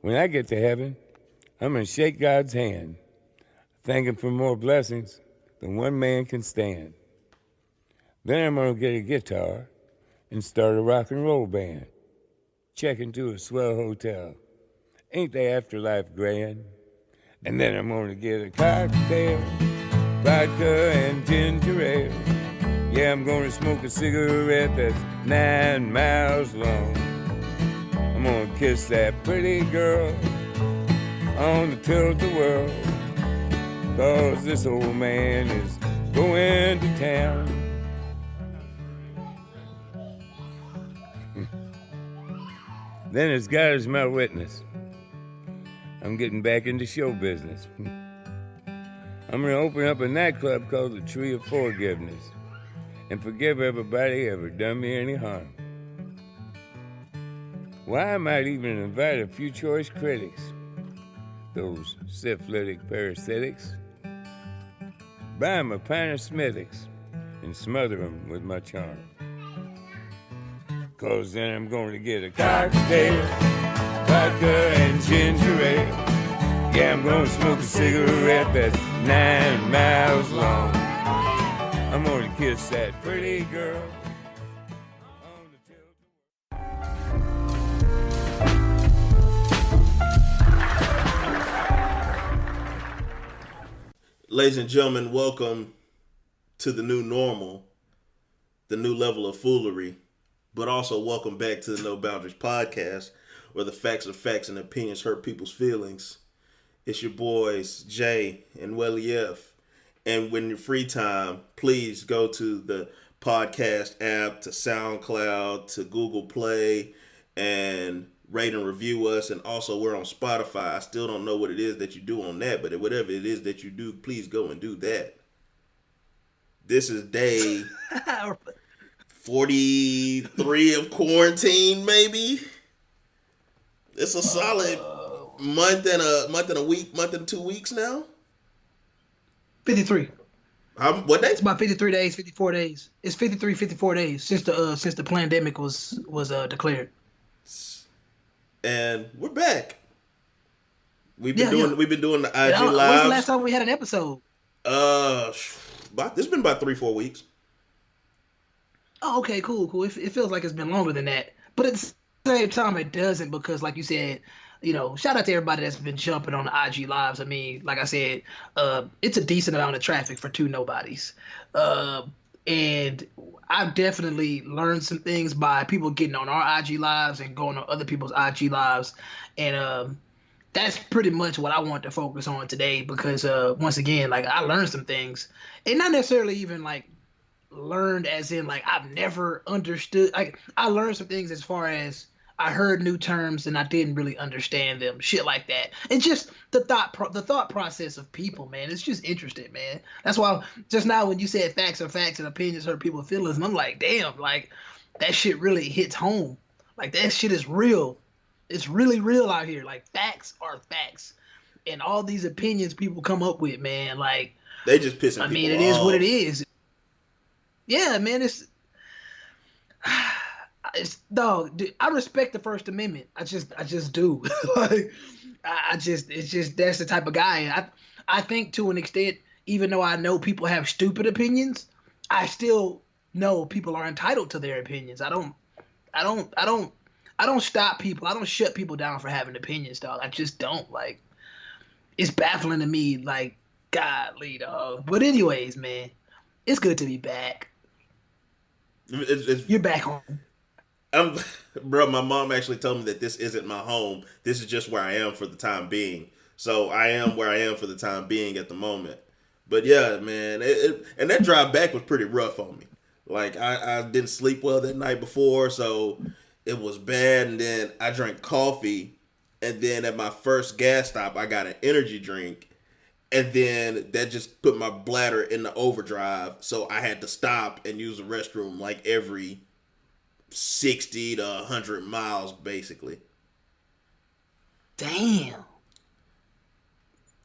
When I get to heaven, I'm going to shake God's hand, thank him for more blessings than one man can stand. Then I'm going to get a guitar and start a rock and roll band. Check into a swell hotel. Ain't the afterlife grand? And then I'm going to get a cocktail, vodka and ginger ale. Yeah, I'm going to smoke a cigarette that's 9 miles long. I'm going to kiss that pretty girl on the tilt-a-whirl, 'cause this old man is going to town. Then as God is my witness, I'm getting back into show business. I'm going to open up a nightclub called the Tree of Forgiveness and forgive everybody ever done me any harm. Why, I might even invite a few choice critics, those syphilitic parasitics, buy 'em a pint of Smithwick's and smother 'em with my charm. 'Cause then I'm going to get a cocktail, vodka and ginger ale. Yeah, I'm going to smoke a cigarette that's 9 miles long. I'm going to kiss that pretty girl on the Ladies and gentlemen, welcome to the new normal, the new level of foolery, but also welcome back to the No Boundaries podcast, where the facts are facts and opinions hurt people's feelings. It's your boys, Jay and Welly F. And when your free time, please go to the podcast app, to SoundCloud, to Google Play, and rate and review us. And also, we're on Spotify. I still don't know what it is that you do on that, but whatever it is that you do, please go and do that. This is day 43 of quarantine, maybe. It's a solid month and a week, month and 2 weeks now. 53. What day? It's about 53 days, 54 days. It's 53, 54 days since the pandemic was declared. And we're back. We've been doing the IG lives. When's the last time we had an episode? It's been about 3-4 weeks. Oh, okay, cool. It feels like it's been longer than that, but at the same time, it doesn't, because, like you said, shout out to everybody that's been jumping on the IG lives. I mean, like I said, it's a decent amount of traffic for two nobodies. And I've definitely learned some things by people getting on our IG lives and going on other people's IG lives. And that's pretty much what I want to focus on today, because once again, like, I learned some things, and not necessarily even like learned as in like I've never understood. Like, I learned some things as far as I heard new terms and I didn't really understand them, shit like that. And just the thought process of people, man, it's just interesting, man. That's why just now when you said facts are facts and opinions hurt people's feelings, and I'm like, damn, like, that shit really hits home. Like, that shit is real. It's really real out here. Like, facts are facts. And all these opinions people come up with, man, like, they just pissing people off. I mean, it is what it is. Yeah, man, it's dog. Dude, I respect the First Amendment. I just do. Like, it's just that's the type of guy. I think to an extent, even though I know people have stupid opinions, I still know people are entitled to their opinions. I don't stop people. I don't shut people down for having opinions, dog. I just don't. Like, it's baffling to me. Like, godly, dog. But anyways, man, it's good to be back. You're back home. Bro, my mom actually told me that this isn't my home. This is just where I am for the time being. So I am where I am for the time being at the moment. But yeah, man, and that drive back was pretty rough on me. Like, I didn't sleep well that night before, so it was bad. And then I drank coffee, and then at my first gas stop, I got an energy drink. And then that just put my bladder in the overdrive, so I had to stop and use the restroom like every 60 to 100 miles, basically. Damn.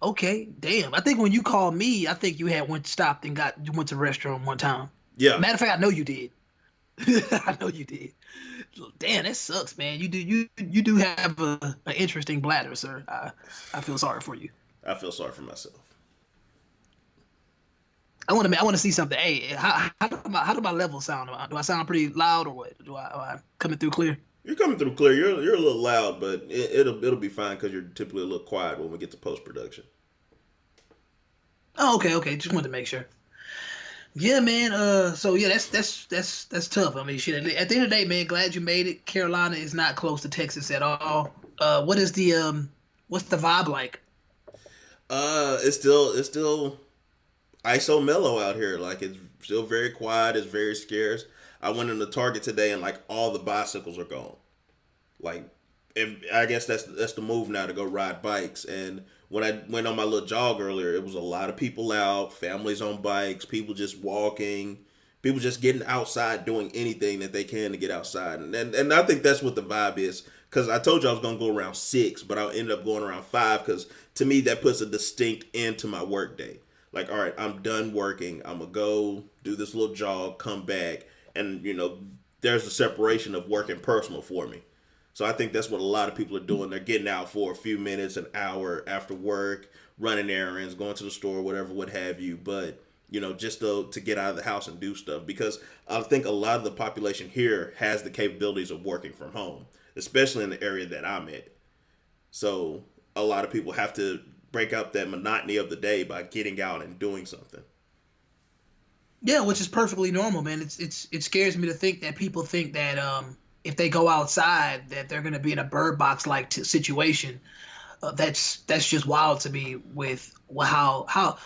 Okay, damn. I think when you called me, I think you had stopped and went to the restroom one time. Yeah. Matter of fact, I know you did. I know you did. Damn, that sucks, man. You do have an interesting bladder, sir. I feel sorry for you. I feel sorry for myself. I want to see something. Hey, how do my levels sound? Do I sound pretty loud or what? Am I coming through clear? You're coming through clear. You're a little loud, but it'll be fine because you're typically a little quiet when we get to post production. Oh, okay. Just wanted to make sure. Yeah, man. So yeah, that's tough. I mean, shit. At the end of the day, man, glad you made it. Carolina is not close to Texas at all. What's the vibe like? It's still ISO mellow out here. Like it's still very quiet. It's very scarce. I went into Target today and like all the bicycles are gone. Like, if I guess that's the move now to go ride bikes. And when I went on my little jog earlier, it was a lot of people out, families on bikes, people just walking, people just getting outside, doing anything that they can to get outside. And I think that's what the vibe is. Because I told you I was gonna go around 6, but I ended up going around 5. Because to me that puts a distinct end to my work day. Like, all right, I'm done working. I'm gonna go do this little jog, come back, and there's a separation of work and personal for me. So I think that's what a lot of people are doing. They're getting out for a few minutes, an hour after work, running errands, going to the store, whatever, what have you. But, just to get out of the house and do stuff. Because I think a lot of the population here has the capabilities of working from home, especially in the area that I'm at. So a lot of people have to break up that monotony of the day by getting out and doing something. Yeah, which is perfectly normal, man. It scares me to think that people think that if they go outside that they're gonna be in a bird box like situation. That's just wild to me. With how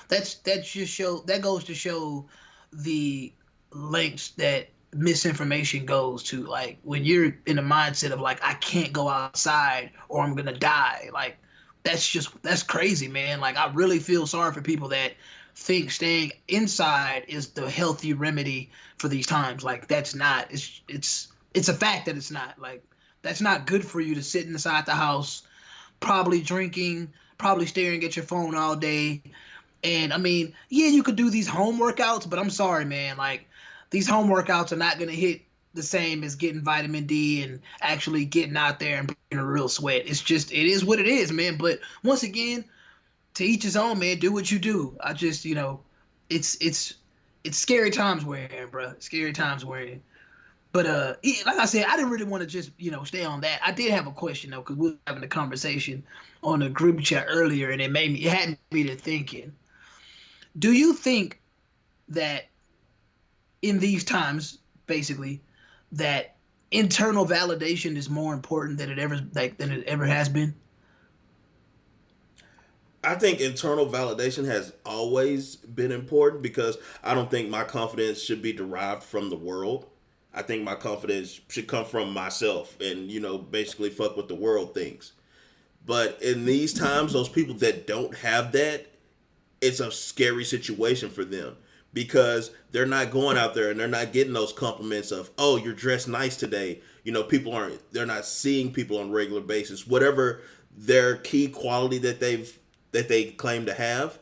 that goes to show the lengths that misinformation goes to. Like when you're in a mindset of like I can't go outside or I'm gonna die. Like that's crazy, man. Like I really feel sorry for people that think staying inside is the healthy remedy for these times. Like that's not. It's a fact that it's not. Like that's not good for you to sit inside the house, probably drinking, probably staring at your phone all day. And I mean, yeah, you could do these home workouts, but I'm sorry, man. Like these home workouts are not gonna hit the same as getting vitamin D and actually getting out there and breaking a real sweat. It is what it is, man. But once again, to each his own, man. Do what you do. I just, it's scary times we're in, bro. Scary times we're in. But like I said, I didn't really want to just stay on that. I did have a question though, because we were having a conversation on the group chat earlier, and it had me to thinking. Do you think that in these times, basically, that internal validation is more important than it ever has been? I think internal validation has always been important because I don't think my confidence should be derived from the world. I think my confidence should come from myself and, basically fuck what the world thinks. But in these times, those people that don't have that, it's a scary situation for them because they're not going out there and they're not getting those compliments of, oh, you're dressed nice today. They're not seeing people on a regular basis. Whatever their key quality that they claim to have,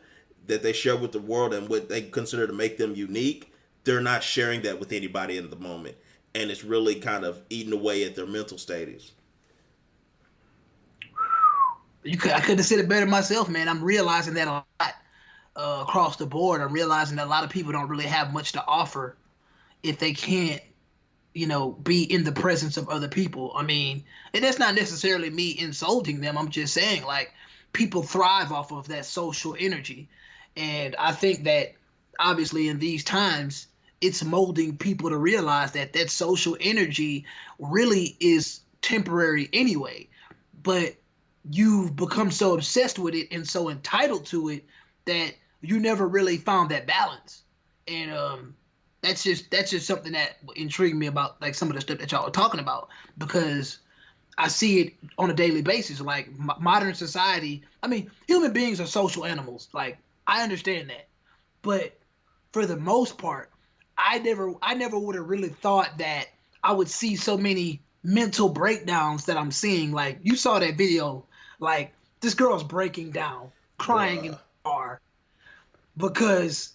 that they share with the world and what they consider to make them unique, they're not sharing that with anybody in the moment. And it's really kind of eating away at their mental status. I couldn't have said it better myself, man. I'm realizing that a lot across the board. I'm realizing that a lot of people don't really have much to offer if they can't, be in the presence of other people. I mean, and that's not necessarily me insulting them. I'm just saying, like, people thrive off of that social energy. And I think that obviously in these times, it's molding people to realize that that social energy really is temporary anyway. But you've become so obsessed with it and so entitled to it that you never really found that balance. And that's just something that intrigued me about like some of the stuff that y'all are talking about, because I see it on a daily basis. Like modern society, I mean, human beings are social animals. Like I understand that, but for the most part, I never would have really thought that I would see so many mental breakdowns that I'm seeing. Like you saw that video, like this girl's breaking down, crying in the car because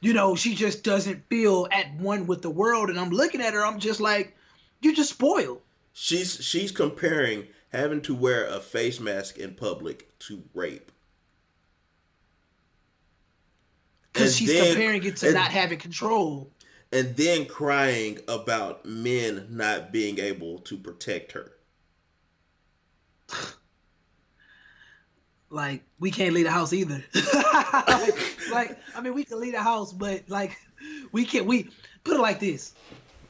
she just doesn't feel at one with the world. And I'm looking at her, I'm just like, you're just spoiled. She's comparing having to wear a face mask in public to rape. Because she's comparing it to not having control. And then crying about men not being able to protect her. Like, we can't leave the house either. We can leave the house, but we put it like this.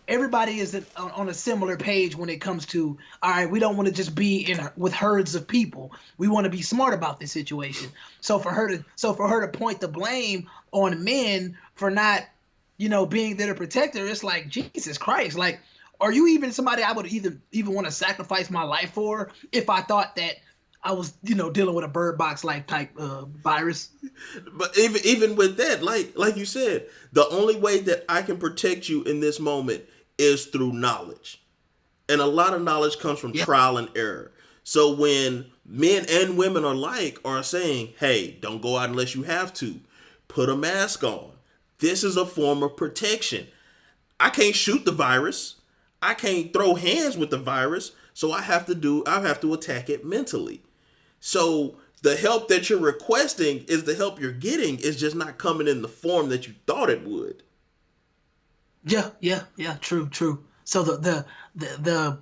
Everybody is on a similar page when it comes to, all right, we don't want to just be with herds of people. We want to be smart about this situation. So for her to point the blame on men for not, being there to protect her, it's like, Jesus Christ. Like, are you even somebody I would even want to sacrifice my life for if I thought that I was, dealing with a bird box like type virus? But even with that, like you said, the only way that I can protect you in this moment is through knowledge. And a lot of knowledge comes from trial and error. So when men and women are saying, hey, don't go out unless you have to, put a mask on. This is a form of protection. I can't shoot the virus. I can't throw hands with the virus. So I have to attack it mentally. So the help that you're requesting is the help you're getting. Is just not coming in the form that you thought it would. Yeah. True. So the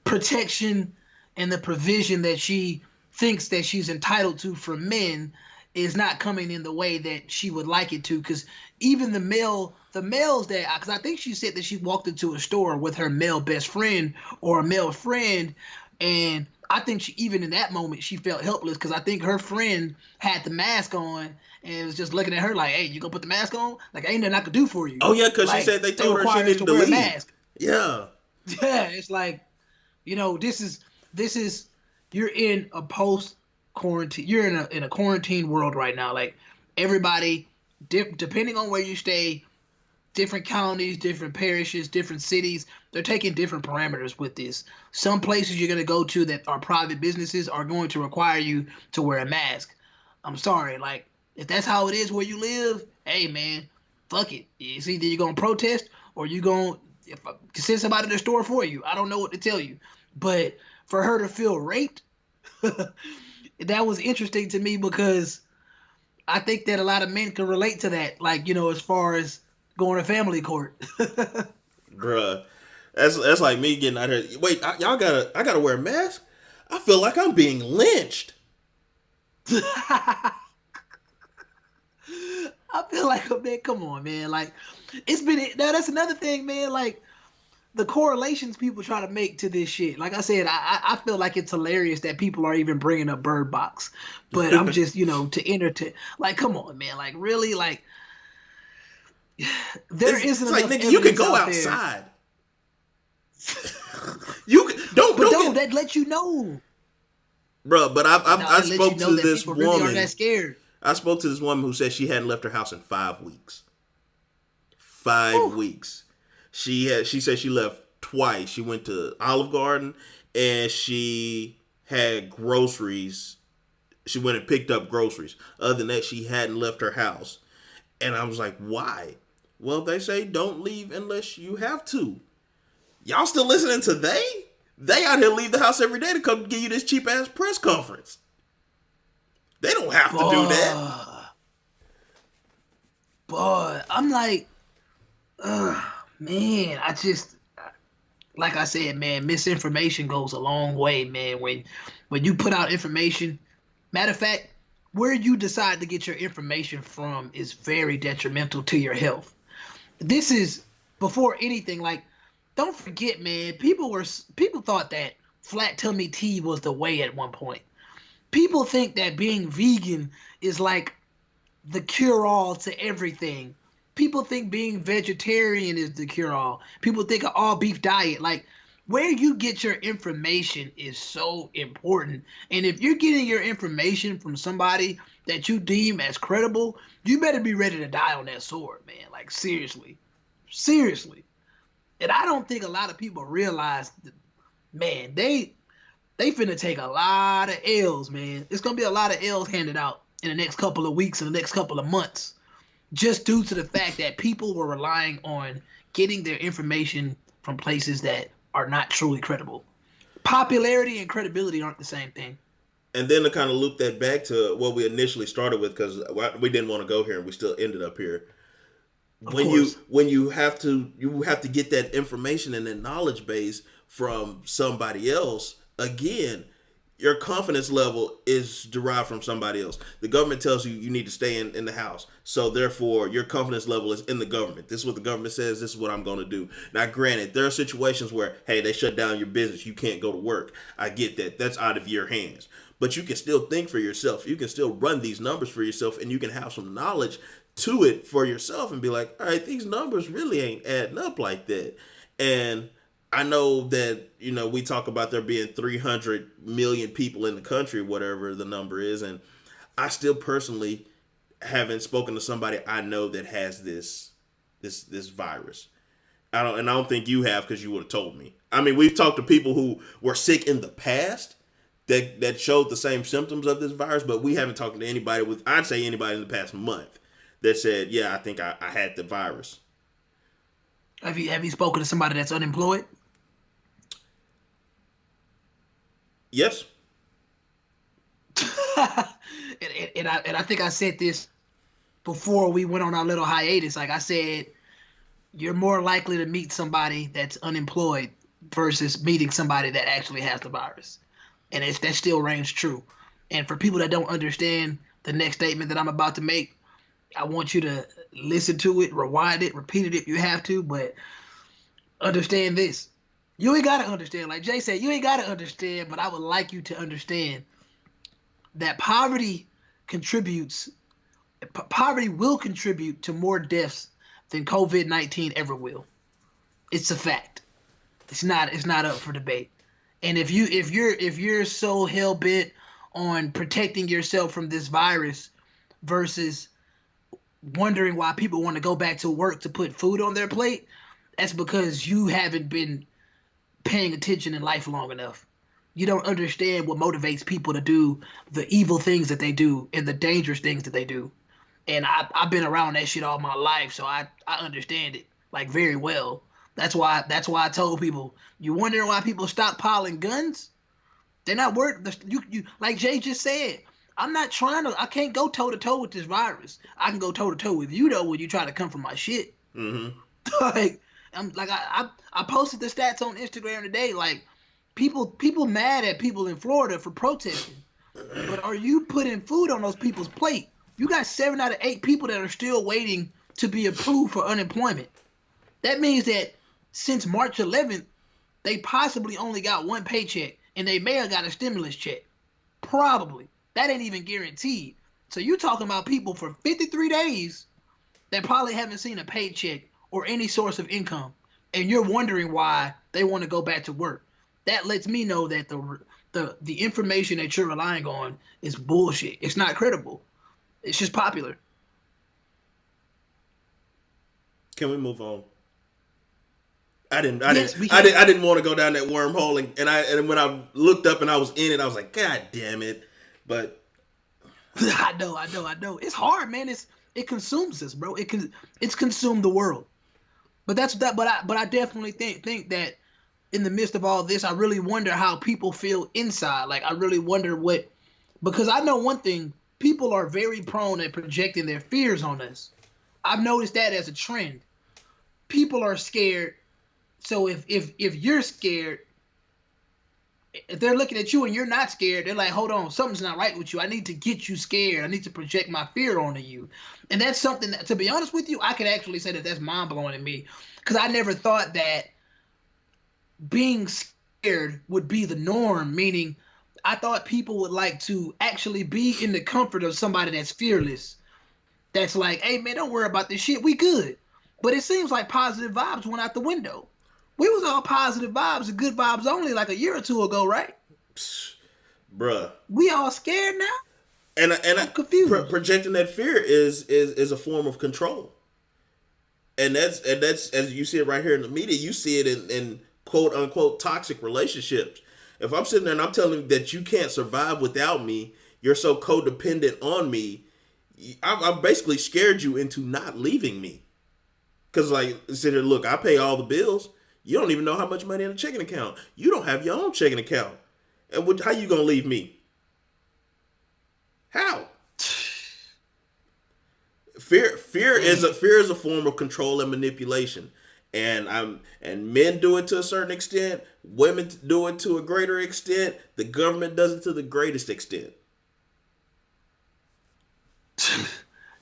protection and the provision that she thinks that she's entitled to from men is not coming in the way that she would like it to. Because even the males that, because I think she said that she walked into a store with her male best friend or a male friend, and I think even in that moment she felt helpless because I think her friend had the mask on and was just looking at her like, "Hey, you gonna put the mask on? Like, ain't nothing I could do for you." Oh yeah, because she said they told her she needed to wear leave. A mask. Yeah, it's like, this is you're in a post quarantine. You're in a quarantine world right now. Like, everybody, depending on where you stay, different counties, different parishes, different cities, they're taking different parameters with this. Some places you're going to go to that are private businesses are going to require you to wear a mask. I'm sorry. Like, if that's how it is where you live, hey, man, fuck it. It's either you're going to protest or you're going to send somebody to the store for you. I don't know what to tell you. But for her to feel raped, that was interesting to me because I think that a lot of men can relate to that. Like, as far as going to family court. Bruh. That's like me getting out here. Wait, I gotta wear a mask? I feel like I'm being lynched. I feel like, man, come on, man. Like, that's another thing, man. Like, the correlations people try to make to this shit. Like I said, I feel like it's hilarious that people are even bringing up Bird Box. But I'm just, to entertain. Like, come on, man. Like, really? Like, isn't like, enough nigga, you can go out outside. You can, don't that let you know, bro. But I spoke to this woman. Really aren't that scared. I spoke to this woman who said she hadn't left her house in 5 weeks. 5 weeks. She said she left twice. She went to Olive Garden and she had groceries. She went and picked up groceries. Other than that, she hadn't left her house. And I was like, why? Well, they say don't leave unless you have to. Y'all still listening to they? They out here leave the house every day to come give you this cheap ass press conference. They don't have to do that. But I'm like, man, I just, like I said, man, misinformation goes a long way, man. When you put out information, matter of fact, where you decide to get your information from is very detrimental to your health. This is before anything. Like, don't forget, man. People thought that flat tummy tea was the way at one point. People think that being vegan is like the cure-all to everything. People think being vegetarian is the cure-all. People think an all-beef diet. Like, where you get your information is so important. And if you're getting your information from somebody that you deem as credible, you better be ready to die on that sword, man. Like, seriously. Seriously. And I don't think a lot of people realize that, man, they finna take a lot of L's, man. It's gonna be a lot of L's handed out in the next couple of weeks and the next couple of months. just due to the fact that people were relying on getting their information from places that are not truly credible. Popularity and credibility aren't the same thing. And then to kind of loop that back to what we initially started with, because we didn't want to go here and we still ended up here. Of When course. you have to get that information and that knowledge base from somebody else, again, your confidence level is derived from somebody else. The government tells you need to stay in the house. So therefore your confidence level is in the government. This is what the government says, this is what I'm going to do. Now granted, there are situations where, hey, they shut down your business, you can't go to work. I get that. That's out of your hands. But you can still think for yourself. You can still run these numbers for yourself, and you can have some knowledge to it for yourself and be like, all right, these numbers really ain't adding up like that. And I know that, we talk about there being 300 million people in the country, whatever the number is. And I still personally haven't spoken to somebody I know that has this virus. I don't think you have, because you would have told me. I mean, we've talked to people who were sick in the past that showed the same symptoms of this virus, but we haven't talked to anybody I'd say anybody in the past month that said, yeah, I think I had the virus. Have you spoken to somebody that's unemployed? Yes. and I think I said this before we went on our little hiatus. Like I said, you're more likely to meet somebody that's unemployed versus meeting somebody that actually has the virus. And that still reigns true. And for people that don't understand the next statement that I'm about to make, I want you to listen to it, rewind it, repeat it if you have to, but understand this. You ain't got to understand. Like Jay said, you ain't got to understand, but I would like you to understand that poverty will contribute to more deaths than COVID-19 ever will. It's a fact. It's not up for debate. And if you're so hell bent on protecting yourself from this virus versus wondering why people want to go back to work to put food on their plate, that's because you haven't been paying attention in life long enough. You don't understand what motivates people to do the evil things that they do and the dangerous things that they do. And I've been around that shit all my life, so I understand it like very well. That's why I told people, you wondering why people stockpiling guns? They're not worth you like Jay just said. I can't go toe to toe with this virus. I can go toe to toe with you though when you try to come for my shit. Mm-hmm. I posted the stats on Instagram today. Like people mad at people in Florida for protesting, but are you putting food on those people's plate? You got 7 out of 8 people that are still waiting to be approved for unemployment. That means that since March 11th, they possibly only got one paycheck, and they may have got a stimulus check. Probably. That ain't even guaranteed. So you talking about people for 53 days that probably haven't seen a paycheck or any source of income, and you're wondering why they want to go back to work. That lets me know that the information that you're relying on is bullshit. It's not credible. It's just popular. Can we move on? I didn't want to go down that wormhole, and when I looked up and I was in it, I was like, God damn it! But I know. It's hard, man. It consumes us, bro. It's consumed the world. But I definitely think that in the midst of all this, I really wonder how people feel inside. Like I really wonder because I know one thing: people are very prone at projecting their fears on us. I've noticed that as a trend. People are scared. So if you're scared, if they're looking at you and you're not scared, they're like, hold on, something's not right with you. I need to get you scared. I need to project my fear onto you. And that's something that, to be honest with you, I could actually say that that's mind-blowing to me, because I never thought that being scared would be the norm, meaning I thought people would like to actually be in the comfort of somebody that's fearless, that's like, hey, man, don't worry about this shit. We good. But it seems like positive vibes went out the window. We was all positive vibes and good vibes only like a year or two ago, right? Bruh. We all scared now? And I'm confused. Projecting that fear is a form of control. And that's as you see it right here in the media, you see it in quote unquote toxic relationships. If I'm sitting there and I'm telling you that you can't survive without me, you're so codependent on me, I've basically scared you into not leaving me. Because, like, sit here, look, I pay all the bills. You don't even know how much money in a checking account. You don't have your own checking account. And how you going to leave me? How? Fear is a form of control and manipulation. And men do it to a certain extent. Women do it to a greater extent. The government does it to the greatest extent.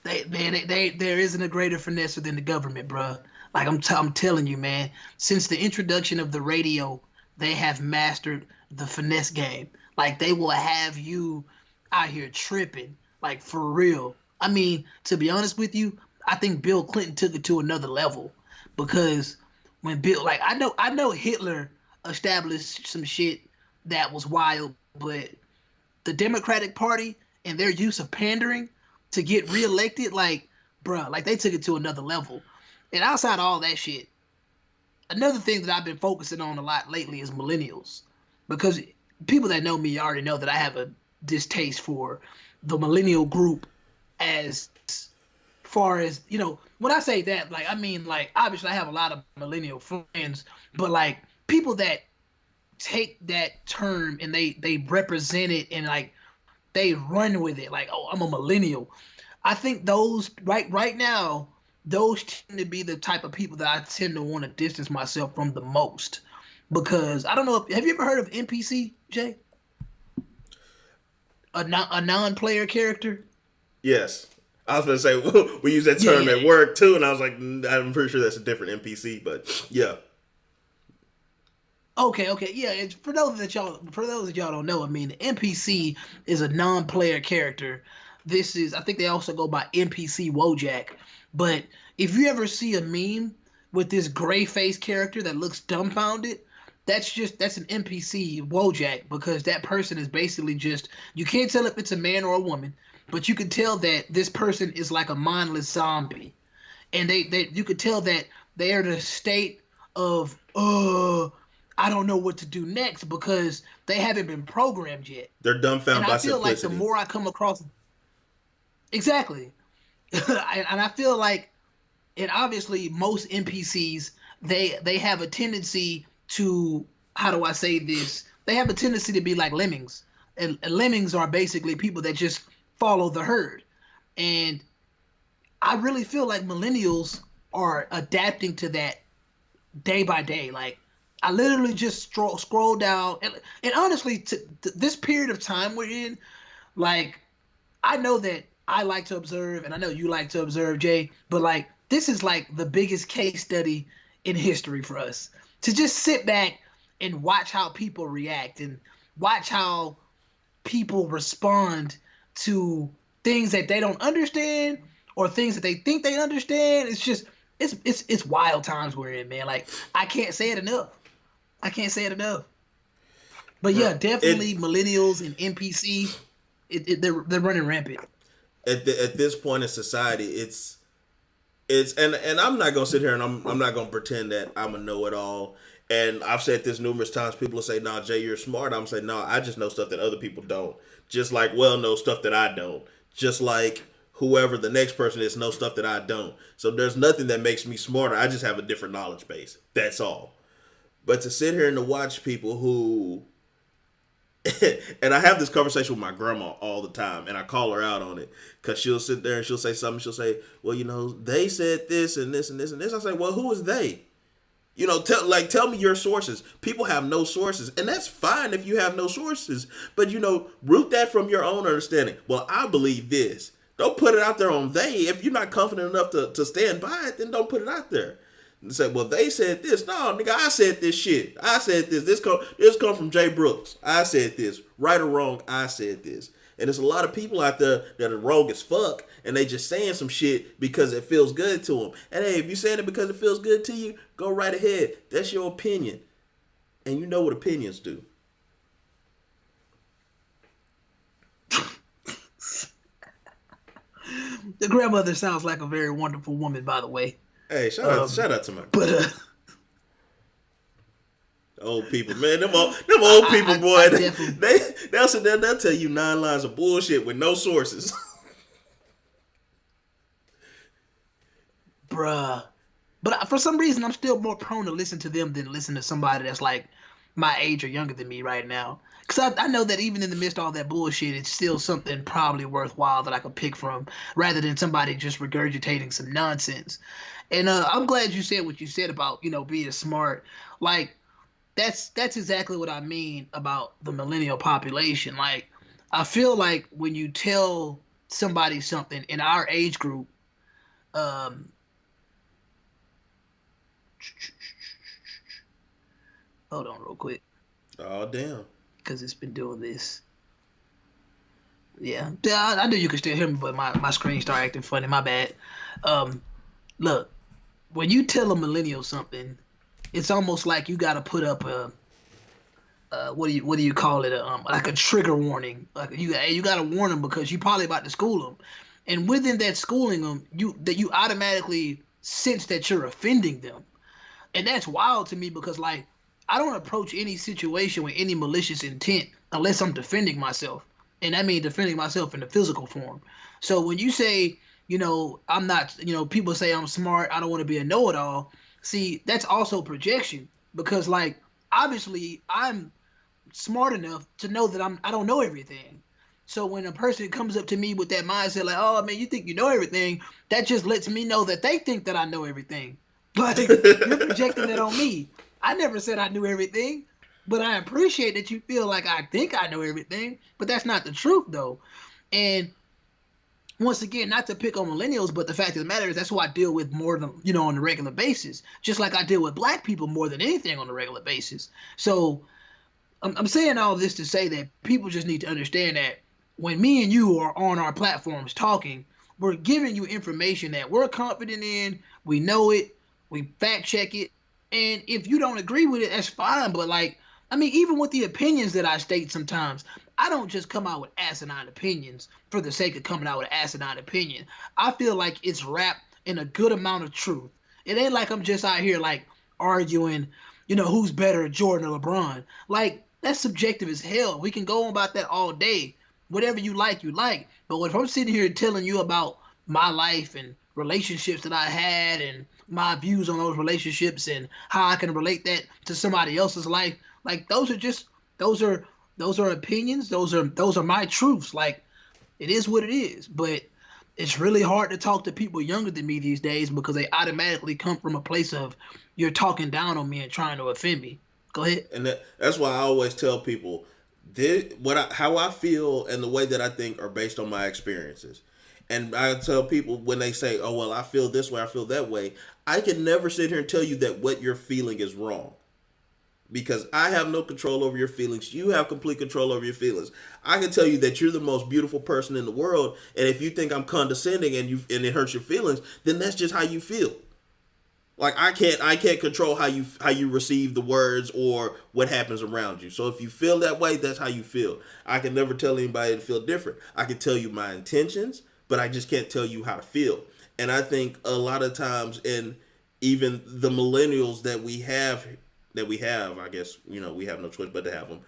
There isn't a greater finesse than the government, bro. Like I'm telling you, man. Since the introduction of the radio, they have mastered the finesse game. Like they will have you out here tripping, like for real. I mean, to be honest with you, I think Bill Clinton took it to another level because when Bill, like I know Hitler established some shit that was wild, but the Democratic Party and their use of pandering to get reelected, like, bruh, like they took it to another level. And outside of all that shit, another thing that I've been focusing on a lot lately is millennials. Because people that know me already know that I have a distaste for the millennial group as far as, you know, when I say that, like, I mean, like, obviously I have a lot of millennial friends, but like people that take that term and they represent it and like they run with it like, oh, I'm a millennial. I think those right now, those tend to be the type of people that I tend to want to distance myself from the most. Because I don't know, have you ever heard of NPC, Jay? A non-player character? Yes. I was going to say, we use that term at work too, and I was like, I'm pretty sure that's a different NPC, but yeah. Okay, yeah. And for those that y'all don't know, I mean, the NPC is a non-player character. I think they also go by NPC Wojak. But if you ever see a meme with this gray-faced character that looks dumbfounded, that's an NPC Wojak, because that person is basically just, you can't tell if it's a man or a woman, but you can tell that this person is like a mindless zombie. And you could tell that they are in a state of, I don't know what to do next, because they haven't been programmed yet. They're dumbfounded by simplicity. And I feel like the more I come across, exactly, and I feel like, and obviously most NPCs they have a tendency to, how do I say this? They have a tendency to be like lemmings, and lemmings are basically people that just follow the herd. And I really feel like millennials are adapting to that day by day. Like, I literally just scroll down, and honestly, to this period of time we're in, like, I know that I like to observe, and I know you like to observe, Jay, but like, this is like the biggest case study in history for us. To just sit back and watch how people react and watch how people respond to things that they don't understand or things that they think they understand. It's just, it's wild times we're in, man. Like, I can't say it enough. But yeah, definitely millennials and NPC, they're running rampant. At this point in society, it's and I'm not gonna sit here and I'm not gonna pretend that I'm a know-it-all. And I've said this numerous times. People will say, "Nah, Jay, you're smart." I'm saying, "No, I just know stuff that other people don't." Just like know stuff that I don't. Just like whoever the next person is knows stuff that I don't. So there's nothing that makes me smarter. I just have a different knowledge base. That's all. But to sit here and to watch people who and I have this conversation with my grandma all the time, and I call her out on it, because she'll sit there and she'll say something. She'll say, well, they said this and this and this and this. I say, well, who is they? Tell me your sources. People have no sources, and that's fine if you have no sources. But, root that from your own understanding. Well, I believe this. Don't put it out there on they. If you're not confident enough to stand by it, then don't put it out there. And say, well, they said this. No, nigga, I said this shit. I said this. This come from Jay Brooks. I said this. Right or wrong, I said this. And there's a lot of people out there that are rogue as fuck, and they just saying some shit because it feels good to them. And hey, if you're saying it because it feels good to you, go right ahead. That's your opinion. And you know what opinions do. The grandmother sounds like a very wonderful woman, by the way. Hey, shout out to my old people, man. Them old people, boy. They'll sit there, they'll tell you 9 lines of bullshit with no sources. bruh. But for some reason, I'm still more prone to listen to them than listen to somebody that's like my age or younger than me right now. Because I know that even in the midst of all that bullshit, it's still something probably worthwhile that I could pick from rather than somebody just regurgitating some nonsense. And I'm glad you said what you said about, being smart. Like, that's exactly what I mean about the millennial population. Like, I feel like when you tell somebody something in our age group, um, hold on real quick, Oh damn. because it's been doing this. Yeah, I knew you could still hear me, but my screen started acting funny. My bad. Um, Look, when you tell a millennial something, it's almost like you got to put up a what do you call it? Like a trigger warning. Like you got to warn them because you probably about to school them, and within that schooling them, you automatically sense that you're offending them, and that's wild to me because like I don't approach any situation with any malicious intent unless I'm defending myself, and I mean defending myself in the physical form. So when you say, I'm not, people say I'm smart, I don't want to be a know-it-all. See, that's also projection because like obviously I'm smart enough to know that I don't know everything. So when a person comes up to me with that mindset, like, oh man, you think you know everything, that just lets me know that they think that I know everything. Like you're projecting that on me. I never said I knew everything, but I appreciate that you feel like I think I know everything. But that's not the truth though. And once again, not to pick on millennials, but the fact of the matter is that's who I deal with more than on a regular basis. Just like I deal with black people more than anything on a regular basis. So I'm saying all this to say that people just need to understand that when me and you are on our platforms talking, we're giving you information that we're confident in, we know it, we fact check it, and if you don't agree with it, that's fine. But like, I mean, even with the opinions that I state sometimes, I don't just come out with asinine opinions for the sake of coming out with an asinine opinion. I feel like it's wrapped in a good amount of truth. It ain't like I'm just out here like arguing, who's better, Jordan or LeBron. Like, that's subjective as hell. We can go on about that all day. Whatever you like, you like. But if I'm sitting here telling you about my life and relationships that I had and my views on those relationships and how I can relate that to somebody else's life, like those are opinions. Those are my truths. Like it is what it is. But it's really hard to talk to people younger than me these days because they automatically come from a place of you're talking down on me and trying to offend me. Go ahead. And that's why I always tell people how I feel and the way that I think are based on my experiences. And I tell people when they say, "Oh well, I feel this way, I feel that way," I can never sit here and tell you that what you're feeling is wrong. Because I have no control over your feelings. You have complete control over your feelings. I can tell you that you're the most beautiful person in the world, and if you think I'm condescending and it hurts your feelings, then that's just how you feel. Like I can't control how you receive the words or what happens around you. So if you feel that way, that's how you feel. I can never tell anybody to feel different. I can tell you my intentions, but I just can't tell you how to feel. And I think a lot of times, in even the millennials that we have, I guess, we have no choice but to have them.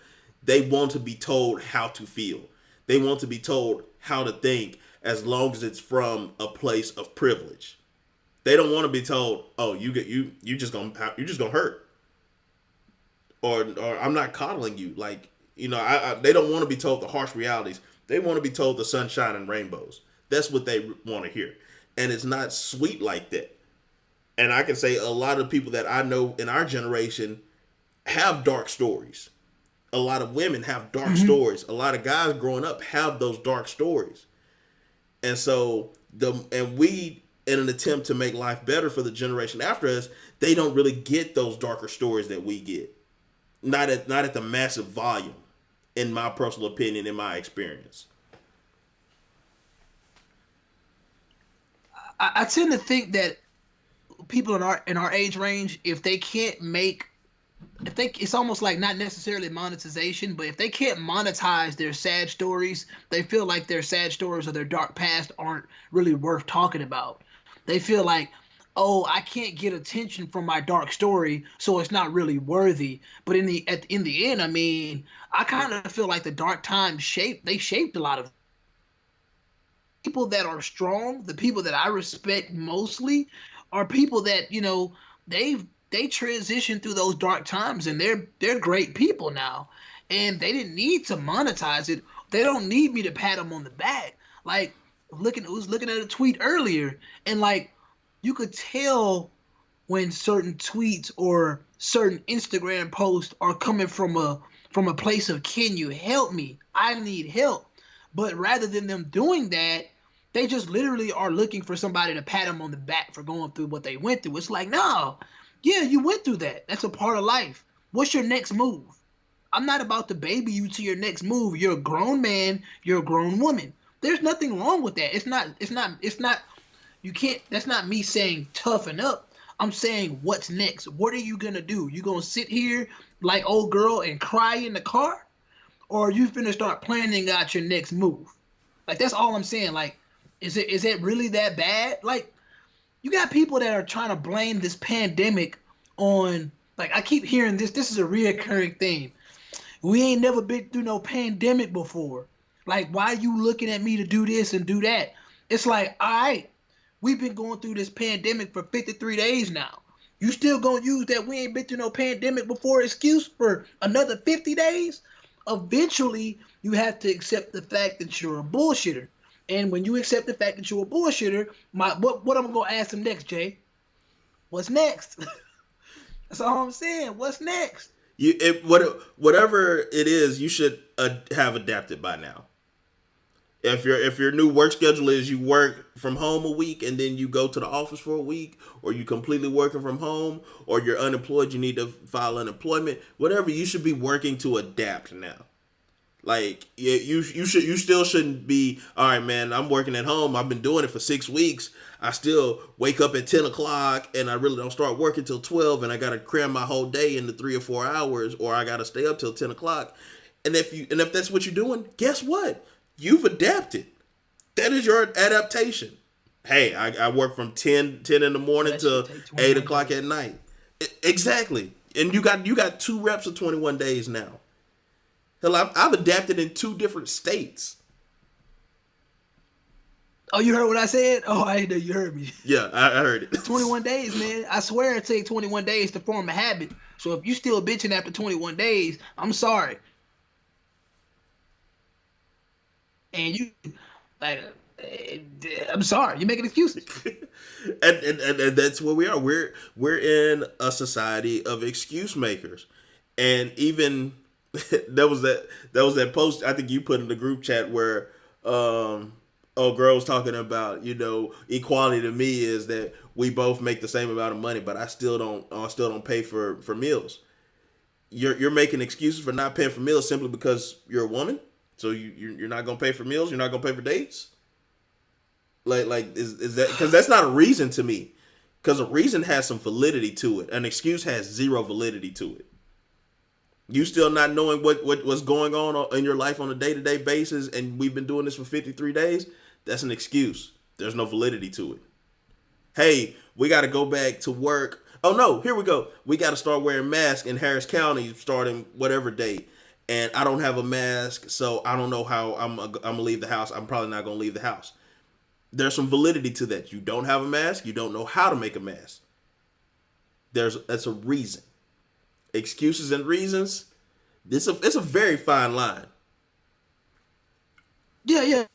They want to be told how to feel. They want to be told how to think as long as it's from a place of privilege. They don't want to be told, "Oh, you just gonna hurt," or "I'm not coddling you." Like they don't want to be told the harsh realities. They want to be told the sunshine and rainbows. That's what they want to hear, and it's not sweet like that. And I can say a lot of people that I know in our generation have dark stories. A lot of women have dark stories. A lot of guys growing up have those dark stories, and so we, in an attempt to make life better for the generation after us, they don't really get those darker stories that we get. Not at the massive volume, in my personal opinion, in my experience. I tend to think that people in our age range, if they can't it's almost like not necessarily monetization, but if they can't monetize their sad stories, they feel like their sad stories or their dark past aren't really worth talking about. They feel like, oh, I can't get attention from my dark story, so it's not really worthy. But in the end, I mean, I kind of feel like the dark times shaped a lot of people that are strong. The people that I respect mostly are people that, you know, they transitioned through those dark times, and they're great people now, and they didn't need to monetize it. They don't need me to pat them on the back. Like, was looking at a tweet earlier, and like, you could tell when certain tweets or certain Instagram posts are coming from a place of, can you help me? I need help. But rather than them doing that, they just literally are looking for somebody to pat them on the back for going through what they went through. It's like, no, yeah, you went through that. That's a part of life. What's your next move? I'm not about to baby you to your next move. You're a grown man. You're a grown woman. There's nothing wrong with that. It's not, you can't, that's not me saying toughen up. I'm saying, what's next? What are you going to do? You going to sit here like old girl and cry in the car? Or are you finna start planning out your next move? Like, that's all I'm saying. Like, is it really that bad? Like, you got people that are trying to blame this pandemic on, like, I keep hearing this. This is a reoccurring theme. We ain't never been through no pandemic before. Like, why are you looking at me to do this and do that? It's like, all right, we've been going through this pandemic for 53 days now. You still gonna use that we ain't been through no pandemic before excuse for another 50 days? Eventually, you have to accept the fact that you're a bullshitter. And when you accept the fact that you're a bullshitter, what I'm gonna ask him next, Jay? What's next? That's all I'm saying. What's next? Whatever it is, you should have adapted by now. If your new work schedule is you work from home a week and then you go to the office for a week, or you completely working from home, or you're unemployed, you need to file unemployment, whatever, you should be working to adapt now. Like, you still shouldn't be, all right, man, I'm working at home. I've been doing it for 6 weeks. I still wake up at 10 o'clock and I really don't start working till 12, and I got to cram my whole day into 3 or 4 hours, or I got to stay up till 10 o'clock. And if that's what you're doing, guess what? You've adapted. That is your adaptation. Hey, I work from 10 in the morning to 8 o'clock at night. Exactly. And you got 2 reps of 21 days now. Hell, I've adapted in 2 different states. Oh, you heard what I said? Oh, I didn't know you heard me. Yeah, I heard it. 21 days, man. I swear it takes 21 days to form a habit. So if you still bitching after 21 days, I'm sorry. And you, like, I'm sorry, you're making excuses. and that's where we are. We're in a society of excuse makers, and even that was that post I think you put in the group chat where girl was talking about, you know, equality to me is that we both make the same amount of money, but I still don't pay for meals. You're making excuses for not paying for meals simply because you're a woman. So you're not gonna pay for meals? You're not gonna pay for dates? Like is that, because that's not a reason to me? Because a reason has some validity to it. An excuse has 0 validity to it. You still not knowing what's going on in your life on a day-to-day basis, and we've been doing this for 53 days. That's an excuse. There's no validity to it. Hey, we got to go back to work. Oh no, here we go. We got to start wearing masks in Harris County starting whatever date. And I don't have a mask, so I don't know how I'm gonna leave the house. I'm probably not gonna leave the house. There's some validity to that. You don't have a mask. You don't know how to make a mask. That's a reason. Excuses and reasons. It's a very fine line. Yeah.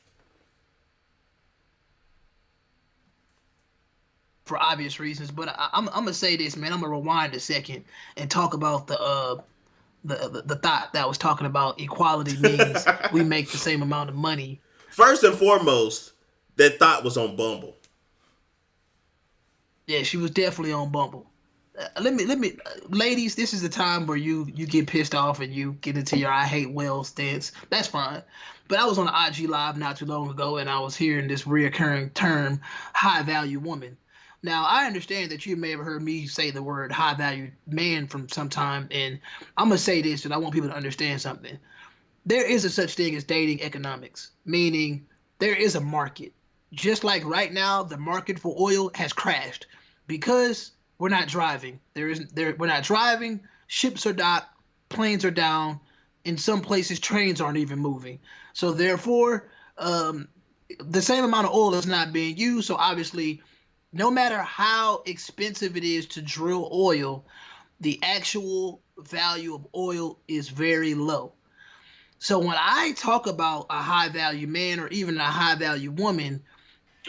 For obvious reasons, but I'm gonna say this, man. I'm gonna rewind a second and talk about the thought that was talking about equality means we make the same amount of money. First and foremost, that thought was on Bumble. Yeah, she was definitely on Bumble. Let me, ladies, this is the time where you get pissed off and you get into your I hate Wells stance. That's fine. But I was on the IG Live not too long ago, and I was hearing this reoccurring term, high value woman. Now, I understand that you may have heard me say the word high value man from some time, and I'm going to say this, and I want people to understand something. There is a such thing as dating economics, meaning there is a market. Just like right now, the market for oil has crashed because we're not driving. We're not driving, ships are docked, planes are down, in some places trains aren't even moving. So therefore, the same amount of oil is not being used, so obviously no matter how expensive it is to drill oil, the actual value of oil is very low. So when I talk about a high value man or even a high value woman,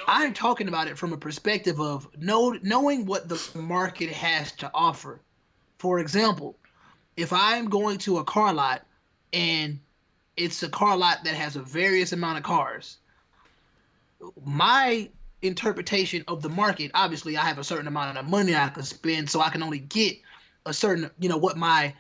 I'm talking about it from a perspective of knowing what the market has to offer. For example, if I'm going to a car lot and it's a car lot that has a various amount of cars, my interpretation of the market, obviously I have a certain amount of money I can spend, so I can only get a certain, what my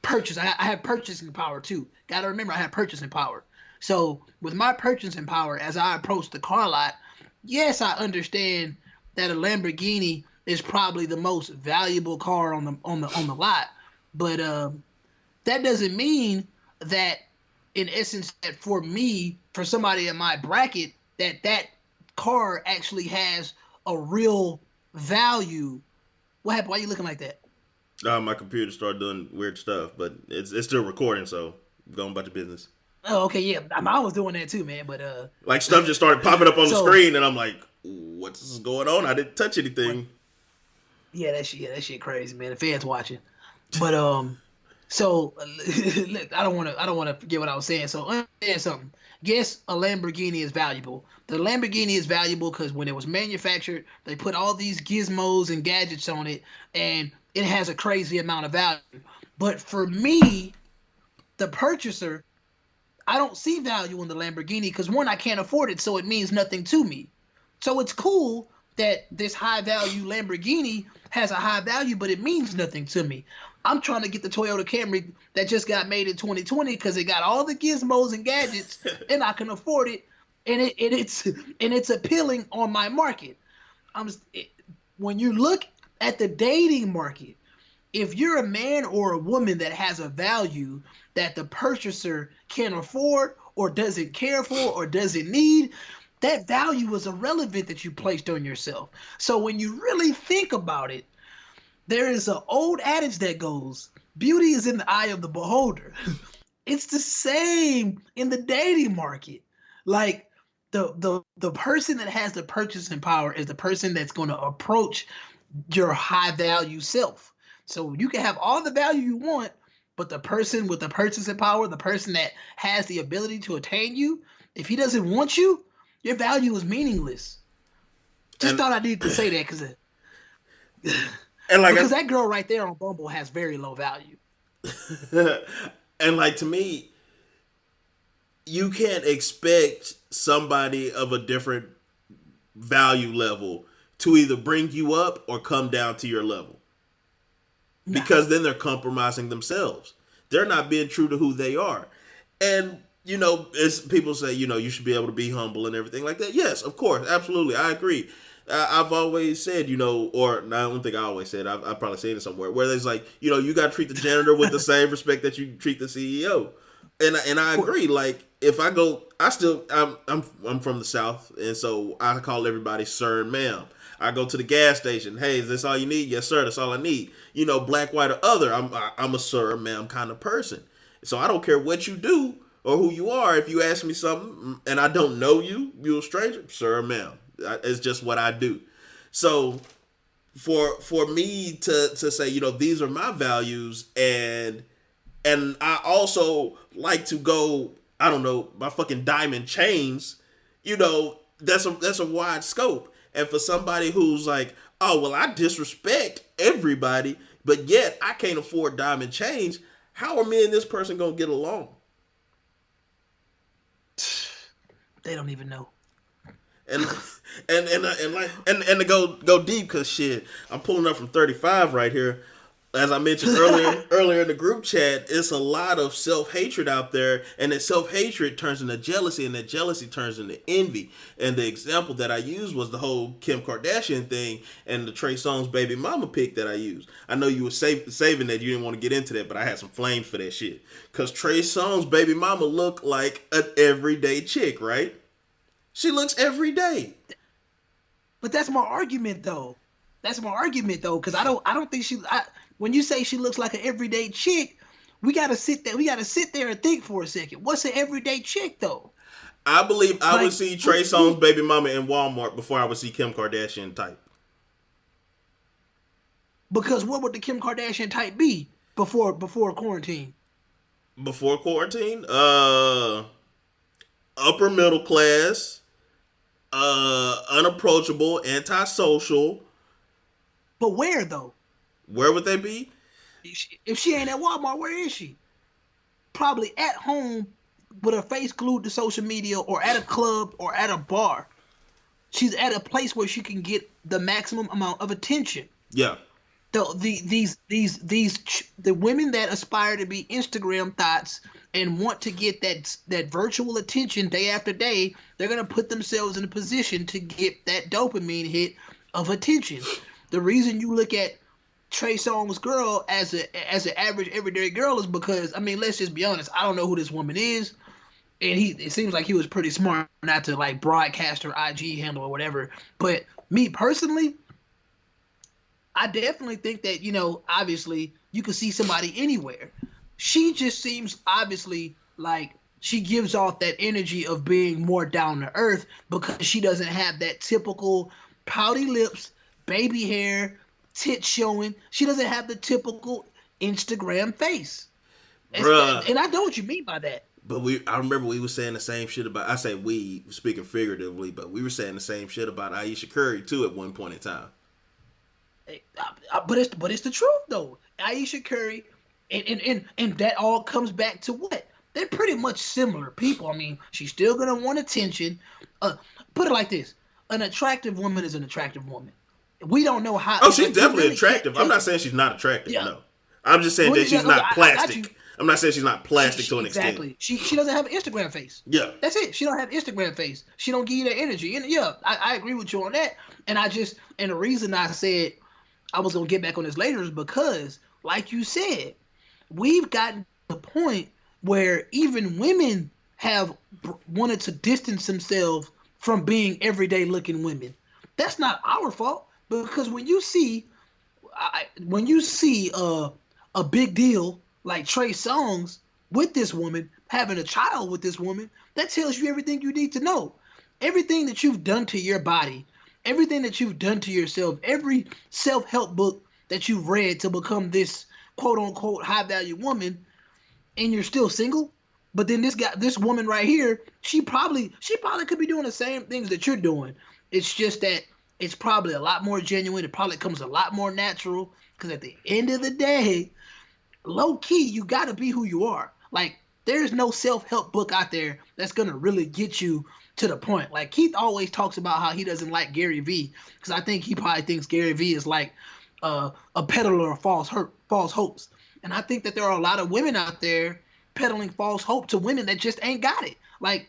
purchase. I have purchasing power too. Got to remember I have purchasing power. So with my purchasing power, as I approach the car lot, yes, I understand that a Lamborghini is probably the most valuable car on the lot, but that doesn't mean that, in essence, that for me, for somebody in my bracket, that car actually has a real value. What happened? Why are you looking like that? My computer started doing weird stuff, but it's still recording, so going about your business. Oh, okay, yeah, I was doing that too, man. But like stuff just started popping up on the so, screen, and I'm like, "What's going on? I didn't touch anything." Yeah, that shit crazy, man. The fans watching, but so look, I don't want to forget what I was saying. So understand something. Yes, a Lamborghini is valuable. The Lamborghini is valuable because when it was manufactured, they put all these gizmos and gadgets on it, and it has a crazy amount of value. But for me, the purchaser, I don't see value in the Lamborghini because, one, I can't afford it, so it means nothing to me. So it's cool that this high value Lamborghini has a high value, but it means nothing to me. I'm trying to get the Toyota Camry that just got made in 2020 because it got all the gizmos and gadgets, and I can afford it, and it's appealing on my market. When you look at the dating market, if you're a man or a woman that has a value that the purchaser can't afford or doesn't care for or doesn't need, that value is irrelevant that you placed on yourself. So when you really think about it, there is an old adage that goes, beauty is in the eye of the beholder. It's the same in the dating market. Like the person that has the purchasing power is the person that's going to approach your high value self. So you can have all the value you want, but the person with the purchasing power, the person that has the ability to attain you, if he doesn't want you, your value is meaningless. Just thought I needed to say that because that girl right there on Bumble has very low value. And like, to me, you can't expect somebody of a different value level to either bring you up or come down to your level. Because then they're compromising themselves. They're not being true to who they are. And, as people say, you should be able to be humble and everything like that. Yes, of course. Absolutely. I agree. I've always said, or I don't think I always said, I've probably seen it somewhere, where there's like, you got to treat the janitor with the same respect that you treat the CEO. And I agree. Like, if I go, I'm from the South. And so I call everybody sir and ma'am. I go to the gas station. Hey, is this all you need? Yes, sir. That's all I need. Black, white, or other. I'm a sir, ma'am kind of person. So I don't care what you do or who you are. If you ask me something and I don't know you, you're a stranger, sir, ma'am. It's just what I do. So for me to say, these are my values, and I also like to go, I don't know, my fucking diamond chains. That's a wide scope. And for somebody who's like, oh, well, I disrespect everybody, but yet I can't afford diamond chains, how are me and this person going to get along? They don't even know. And to go deep, because shit, I'm pulling up from 35 right here. As I mentioned earlier in the group chat, it's a lot of self-hatred out there, and that self-hatred turns into jealousy, and that jealousy turns into envy. And the example that I used was the whole Kim Kardashian thing and the Trey Songz baby mama pic that I used. I know you were saving that, you didn't want to get into that, but I had some flames for that shit. Because Trey Songz baby mama looked like an everyday chick, right? She looks every day. But that's my argument, though. Because I don't think when you say she looks like an everyday chick, we gotta sit there and think for a second. What's an everyday chick, though? I believe I Like, would see Trey Songz' baby mama in Walmart before I would see Kim Kardashian type. because what would the Kim Kardashian type be before quarantine? Before quarantine, upper middle class, unapproachable, antisocial. But where though? Where would they be? If she ain't at Walmart, where is she? Probably at home with her face glued to social media, or at a club, or at a bar. She's at a place where she can get the maximum amount of attention. Yeah. The women that aspire to be Instagram thoughts and want to get that virtual attention day after day, they're gonna put themselves in a position to get that dopamine hit of attention. The reason you look at Trey Songz' girl as an average everyday girl is because, I mean, let's just be honest, I don't know who this woman is, and it seems like he was pretty smart not to like broadcast her IG handle or whatever. But me personally, I definitely think that, obviously you can see somebody anywhere. She just seems obviously like she gives off that energy of being more down to earth because she doesn't have that typical pouty lips, baby hair, tits showing. She doesn't have the typical Instagram face. Bruh. And I know what you mean by that. But I remember we were saying the same shit about, I say we, speaking figuratively, but we were saying the same shit about Ayesha Curry too at one point in time. But it's the truth though. Ayesha Curry, and that all comes back to what? They're pretty much similar people. I mean, she's still gonna want attention. Put it like this: an attractive woman is an attractive woman. We don't know how. Oh, she's definitely really attractive. I'm not saying she's not attractive. Yeah. No, I'm just saying that she's not plastic. I'm not saying she's not plastic to an extent. Exactly. She doesn't have an Instagram face. Yeah. That's it. She don't have Instagram face. She don't give you that energy. And yeah, I agree with you on that. And the reason I said I was gonna get back on this later is because, like you said, we've gotten to the point where even women have wanted to distance themselves from being everyday looking women. That's not our fault, because when you see a big deal like Trey Songz with this woman, having a child with this woman, that tells you everything you need to know. Everything that you've done to your body, everything that you've done to yourself, every self-help book that you've read to become this quote-unquote high-value woman, and you're still single. But then this woman right here, she probably could be doing the same things that you're doing. It's just that it's probably a lot more genuine. It probably comes a lot more natural, because at the end of the day, low-key, you got to be who you are. Like, there's no self-help book out there that's going to really get you to the point. Like, Keith always talks about how he doesn't like Gary Vee, because I think he probably thinks Gary Vee is like a peddler of false hopes. And I think that there are a lot of women out there peddling false hope to women that just ain't got it. Like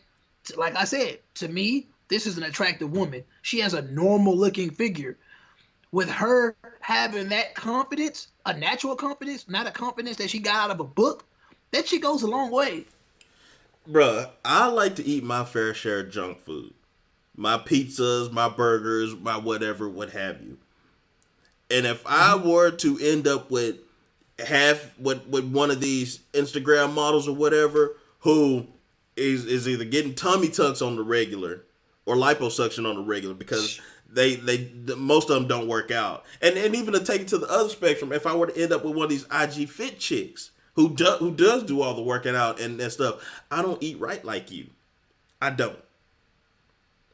I said, to me, this is an attractive woman. She has a normal-looking figure. With her having that confidence, a natural confidence, not a confidence that she got out of a book, that shit goes a long way. Bruh, I like to eat my fair share of junk food. My pizzas, my burgers, my whatever, what have you. And if I were to end up with one of these Instagram models or whatever, who is either getting tummy tucks on the regular or liposuction on the regular, because most of them don't work out. And even to take it to the other spectrum, if I were to end up with one of these IG fit chicks who does do all the working out and stuff, I don't eat right like you. I don't.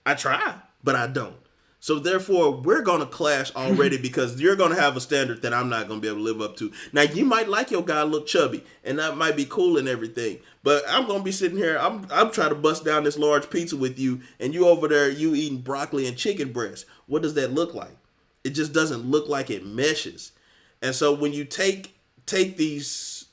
I try, but I don't. So therefore, we're going to clash already, because you're going to have a standard that I'm not going to be able to live up to. Now, you might like your guy look chubby, and that might be cool and everything. But I'm going to be sitting here, I'm trying to bust down this large pizza with you, and you over there, you eating broccoli and chicken breast. What does that look like? It just doesn't look like it meshes. And so when you take these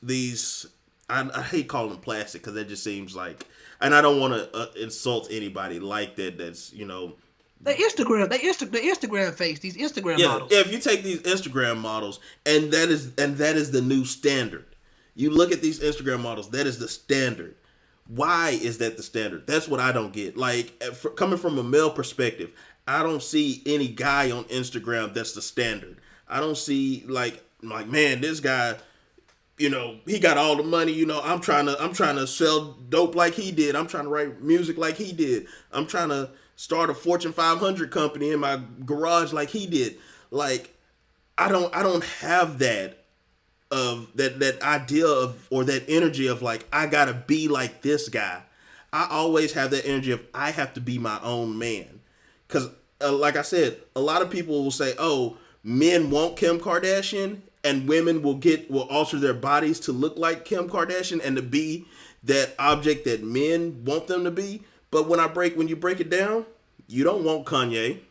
I hate calling them plastic, because that just seems like, and I don't want to insult anybody like that. That's, the Instagram face, these Instagram models. Yeah, if you take these Instagram models, and that is the new standard. You look at these Instagram models, that is the standard. Why is that the standard? That's what I don't get. Like, coming from a male perspective, I don't see any guy on Instagram that's the standard. I don't see like man, this guy, he got all the money. I'm trying to sell dope like he did. I'm trying to write music like he did. I'm trying to start a Fortune 500 company in my garage like he did. Like, I don't have that of that idea of, or that energy of like, I gotta be like this guy. I always have that energy of, I have to be my own man. Because like I said, a lot of people will say, oh, men want Kim Kardashian and women will alter their bodies to look like Kim Kardashian and to be that object that men want them to be. But when you break it down, you don't want Kanye.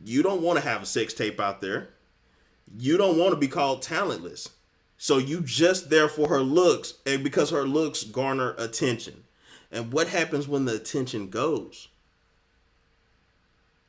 You don't want to have a sex tape out there. You don't want to be called talentless. So you just there for her looks, and because her looks garner attention. And what happens when the attention goes?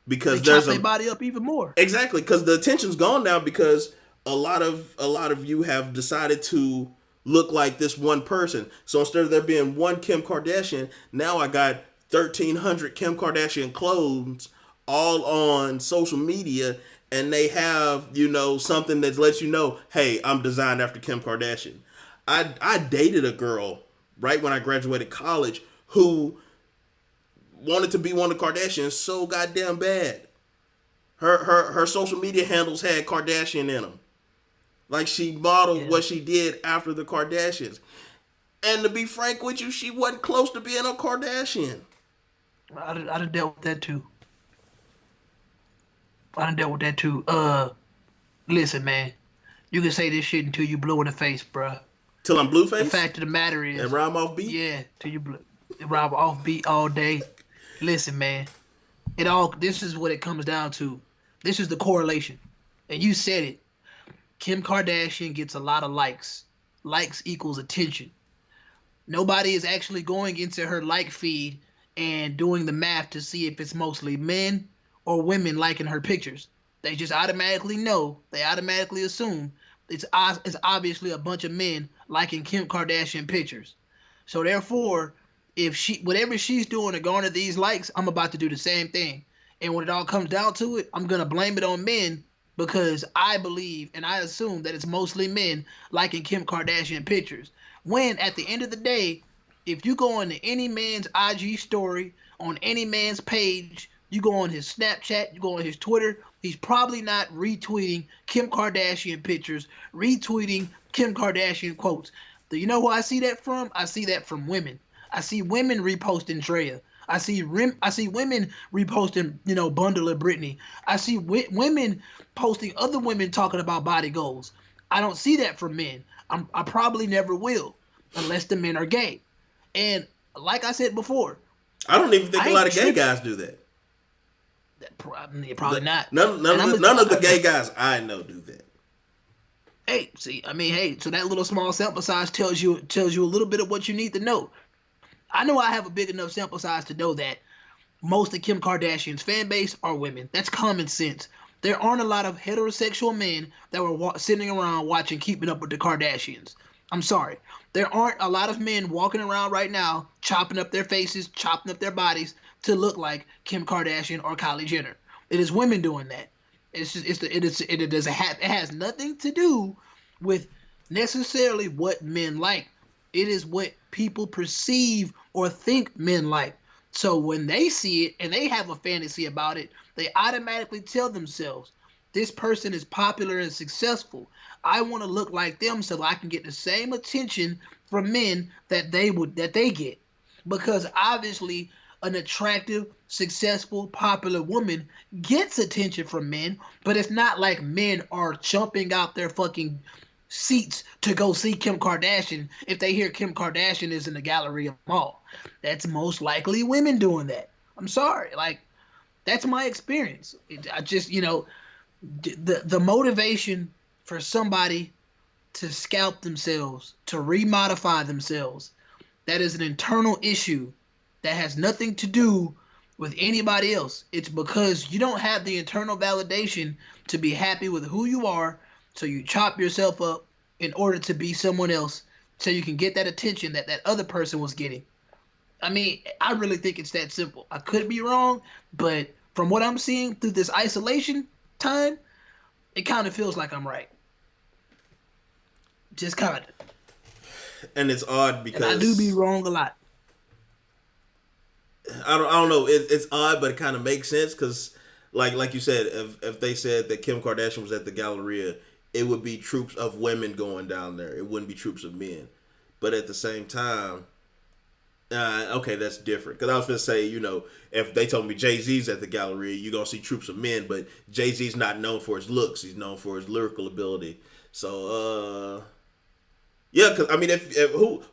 Because they chop their body up even more. Exactly, because the attention's gone now because a lot of you have decided to look like this one person. So instead of there being one Kim Kardashian, now I got 1,300 Kim Kardashian clones all on social media, and they have, something that lets you know, hey, I'm designed after Kim Kardashian. I dated a girl right when I graduated college who wanted to be one of the Kardashians so goddamn bad. Her social media handles had Kardashian in them. Like, she modeled what she did after the Kardashians. And to be frank with you, she wasn't close to being a Kardashian. I done dealt with that too. Listen, man. You can say this shit until you blue in the face, bruh. Till I'm blue face? The fact of the matter is... And rhyme off beat? Yeah, till you blue. Rhyme off beat all day. Listen, man. This is what it comes down to. This is the correlation. And you said it. Kim Kardashian gets a lot of likes. Likes equals attention. Nobody is actually going into her like feed and doing the math to see if it's mostly men or women liking her pictures. They just automatically know. They automatically assume it's obviously a bunch of men liking Kim Kardashian pictures. So therefore, if whatever she's doing to garner these likes, I'm about to do the same thing. And when it all comes down to it, I'm gonna blame it on men because I believe and I assume that it's mostly men liking Kim Kardashian pictures. When at the end of the day, if you go on any man's IG story, on any man's page, you go on his Snapchat, you go on his Twitter, he's probably not retweeting Kim Kardashian pictures, retweeting Kim Kardashian quotes. Do you know who I see that from? I see that from women. I see women reposting Drea. I see women reposting, Bundle of Britney. I see women posting other women talking about body goals. I don't see that from men. I probably never will, unless the men are gay. And like I said before, I don't even think a lot of gay guys do that. Probably not. None of the gay guys I know do that. So that little small sample size tells you a little bit of what you need to know. I know I have a big enough sample size to know that most of Kim Kardashian's fan base are women. That's common sense. There aren't a lot of heterosexual men that were sitting around watching Keeping Up with the Kardashians. I'm sorry. There aren't a lot of men walking around right now chopping up their faces, chopping up their bodies to look like Kim Kardashian or Kylie Jenner. It is women doing that. It has nothing to do with necessarily what men like. It is what people perceive or think men like. So when they see it and they have a fantasy about it, they automatically tell themselves, this person is popular and successful. I want to look like them so I can get the same attention from men that they get. Because obviously an attractive, successful, popular woman gets attention from men, but it's not like men are jumping out their fucking seats to go see Kim Kardashian if they hear Kim Kardashian is in the Galleria Mall. That's most likely women doing that. I'm sorry. Like, that's my experience. I just, the motivation for somebody to scalp themselves, to remodify themselves, that is an internal issue that has nothing to do with anybody else. It's because you don't have the internal validation to be happy with who you are, so you chop yourself up in order to be someone else so you can get that attention that other person was getting. I mean, I really think it's that simple. I could be wrong, but from what I'm seeing through this isolation time, it kind of feels like I'm right. Just kind of. And it's odd And I do be because wrong a lot. I don't know. It's odd, but it kind of makes sense because, like you said, if they said that Kim Kardashian was at the Galleria, it would be troops of women going down there. It wouldn't be troops of men. But at the same time, okay, that's different. Because I was going to say, if they told me Jay-Z's at the Galleria, you're going to see troops of men. But Jay-Z's not known for his looks. He's known for his lyrical ability. So, yeah, because, I mean, if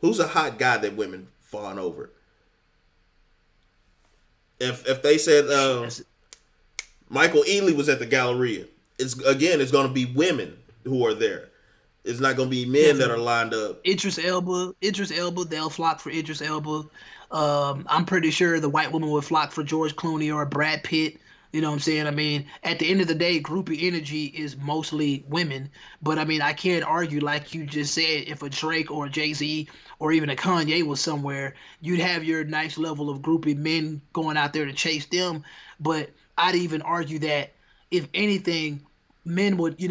who's a hot guy that women fawn over? If they said Michael Ealy was at the Galleria, it's going to be women who are there. It's not going to be men that are lined up. Idris Elba, they'll flock for Idris Elba. I'm pretty sure the white woman would flock for George Clooney or Brad Pitt. You know what I'm saying? I mean, at the end of the day, groupie energy is mostly women. But I mean, I can't argue, like you just said, if a Drake or a Jay-Z or even a Kanye was somewhere, you'd have your nice level of groupie men going out there to chase them. But I'd even argue that if anything, men would,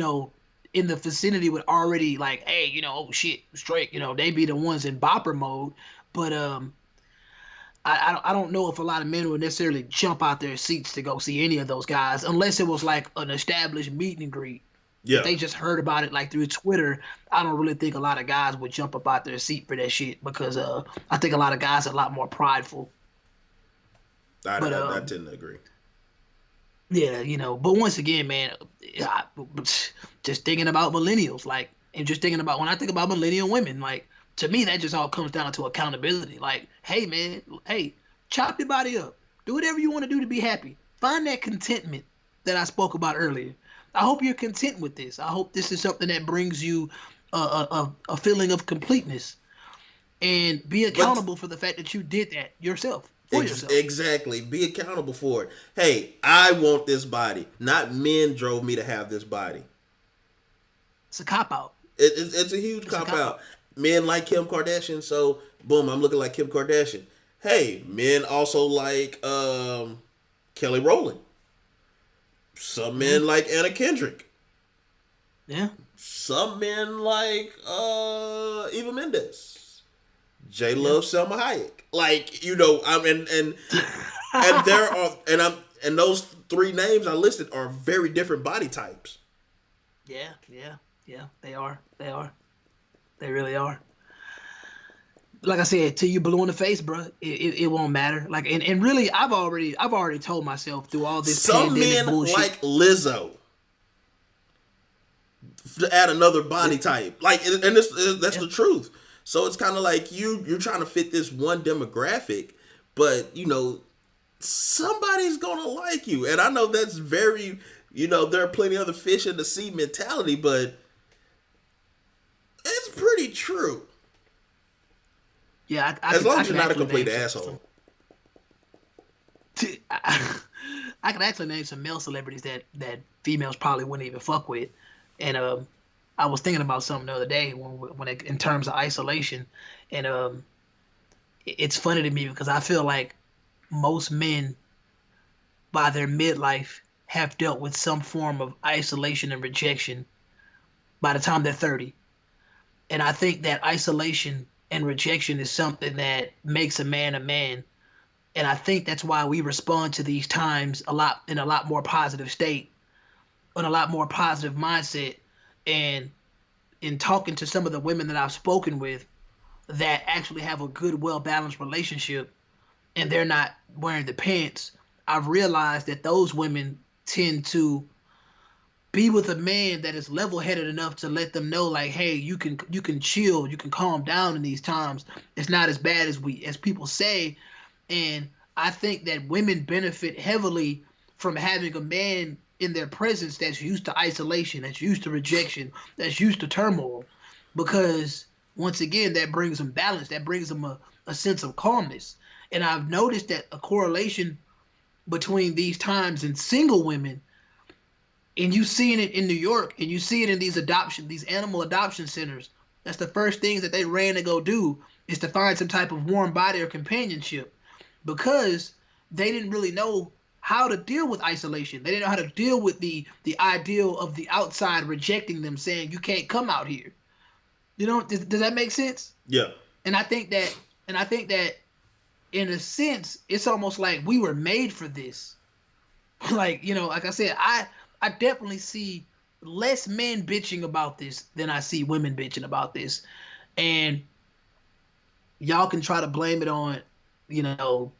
in the vicinity would already like, hey, oh shit, it's Drake, they be the ones in bopper mode. But I don't know if a lot of men would necessarily jump out their seats to go see any of those guys unless it was like an established meet and greet. Yeah. If they just heard about it like through Twitter, I don't really think a lot of guys would jump up out their seat for that shit because I think a lot of guys are a lot more prideful. I tend to agree. Yeah, but once again, man, just thinking about millennials, like, and just thinking about when I think about millennial women, like, to me, that just all comes down to accountability. Like, hey, man, chop your body up. Do whatever you want to do to be happy. Find that contentment that I spoke about earlier. I hope you're content with this. I hope this is something that brings you a feeling of completeness. And be accountable for the fact that you did that yourself. Exactly. Be accountable for it. Hey, I want this body. Not men drove me to have this body. It's a cop-out. It's a huge cop-out. Men like Kim Kardashian, so boom, I'm looking like Kim Kardashian. Hey, men also like Kelly Rowland. Some men like Anna Kendrick. Yeah. Some men like Eva Mendes. Jay loves Selma Hayek. Like, and there are and those three names I listed are very different body types. Yeah. They are. They really are. Like I said, till you blue in the face, bro, it won't matter. Like, and really, I've already told myself through all this some pandemic men bullshit. like Lizzo to add another body type. Like, and that's the truth. So it's kind of like you're trying to fit this one demographic, but somebody's gonna like you. And I know that's very, there are plenty of other fish in the sea mentality, but it's pretty true. Yeah, as long as you're not a complete asshole. I can actually name some male celebrities that females probably wouldn't even fuck with, and I was thinking about something the other day in terms of isolation, and it's funny to me because I feel like most men, by their midlife, have dealt with some form of isolation and rejection by the time they're 30. And I think that isolation and rejection is something that makes a man a man. And I think that's why we respond to these times in a lot more positive state, in a lot more positive mindset. And in talking to some of the women that I've spoken with that actually have a good, well-balanced relationship and they're not wearing the pants, I've realized that those women tend to be with a man that is level-headed enough to let them know, like, hey, you can chill, you can calm down in these times. It's not as bad as people say. And I think that women benefit heavily from having a man in their presence that's used to isolation, that's used to rejection, that's used to turmoil. Because once again, that brings them balance, that brings them a sense of calmness. And I've noticed that a correlation between these times and single women, and you seeing it in New York, and you see it in these animal adoption centers. That's the first things that they ran to go do, is to find some type of warm body or companionship, because they didn't really know how to deal with isolation. They didn't know how to deal with the ideal of the outside rejecting them, saying you can't come out here. You know, does that make sense? Yeah. And I think that, in a sense, it's almost like we were made for this. Like, like I said, I definitely see less men bitching about this than I see women bitching about this. And y'all can try to blame it on, you know,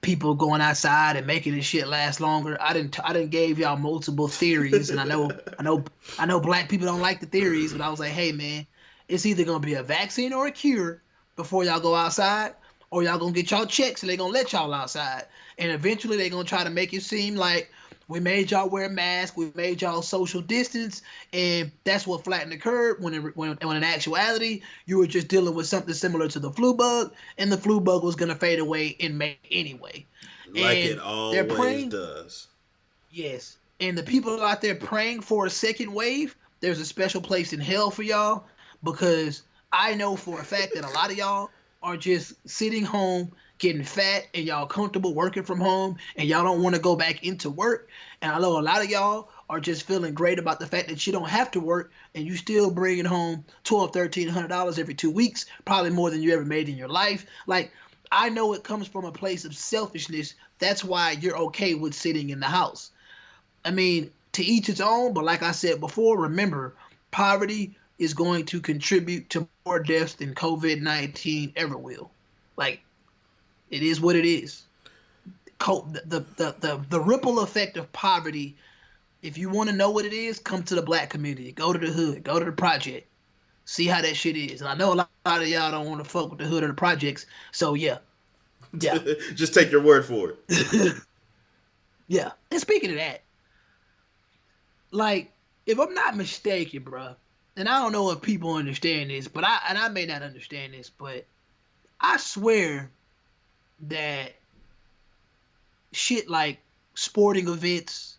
people going outside and making this shit last longer. I didn't gave y'all multiple theories, and I know black people don't like the theories, but I was like, hey man, it's either gonna be a vaccine or a cure before y'all go outside, or y'all gonna get y'all checks and they gonna let y'all outside, and eventually they gonna try to make it seem like we made y'all wear masks, we made y'all social distance, and that's what flattened the curve. When in actuality, you were just dealing with something similar to the flu bug, and the flu bug was gonna fade away in May anyway. Like And it they're always praying, does. yes. And the people out there praying for a second wave, there's a special place in hell for y'all, because I know for a fact that a lot of y'all are just sitting home getting fat, and y'all comfortable working from home, and y'all don't want to go back into work. And I know a lot of y'all are just feeling great about the fact that you don't have to work, and you still bringing home $1,200-$1,300 every 2 weeks, probably more than you ever made in your life. Like, I know it comes from a place of selfishness. That's why you're okay with sitting in the house. I mean, to each its own, but like I said before, remember, poverty is going to contribute to more deaths than COVID-19 ever will. Like, it is what it is. The ripple effect of poverty, if you want to know what it is, come to the black community. Go to the hood. Go to the project. See how that shit is. And I know a lot of y'all don't want to fuck with the hood or the projects. So, yeah. Yeah. Just take your word for it. Yeah. And speaking of that, like, if I'm not mistaken, bro, and I don't know if people understand this, but I may not understand this, but I swear that shit like sporting events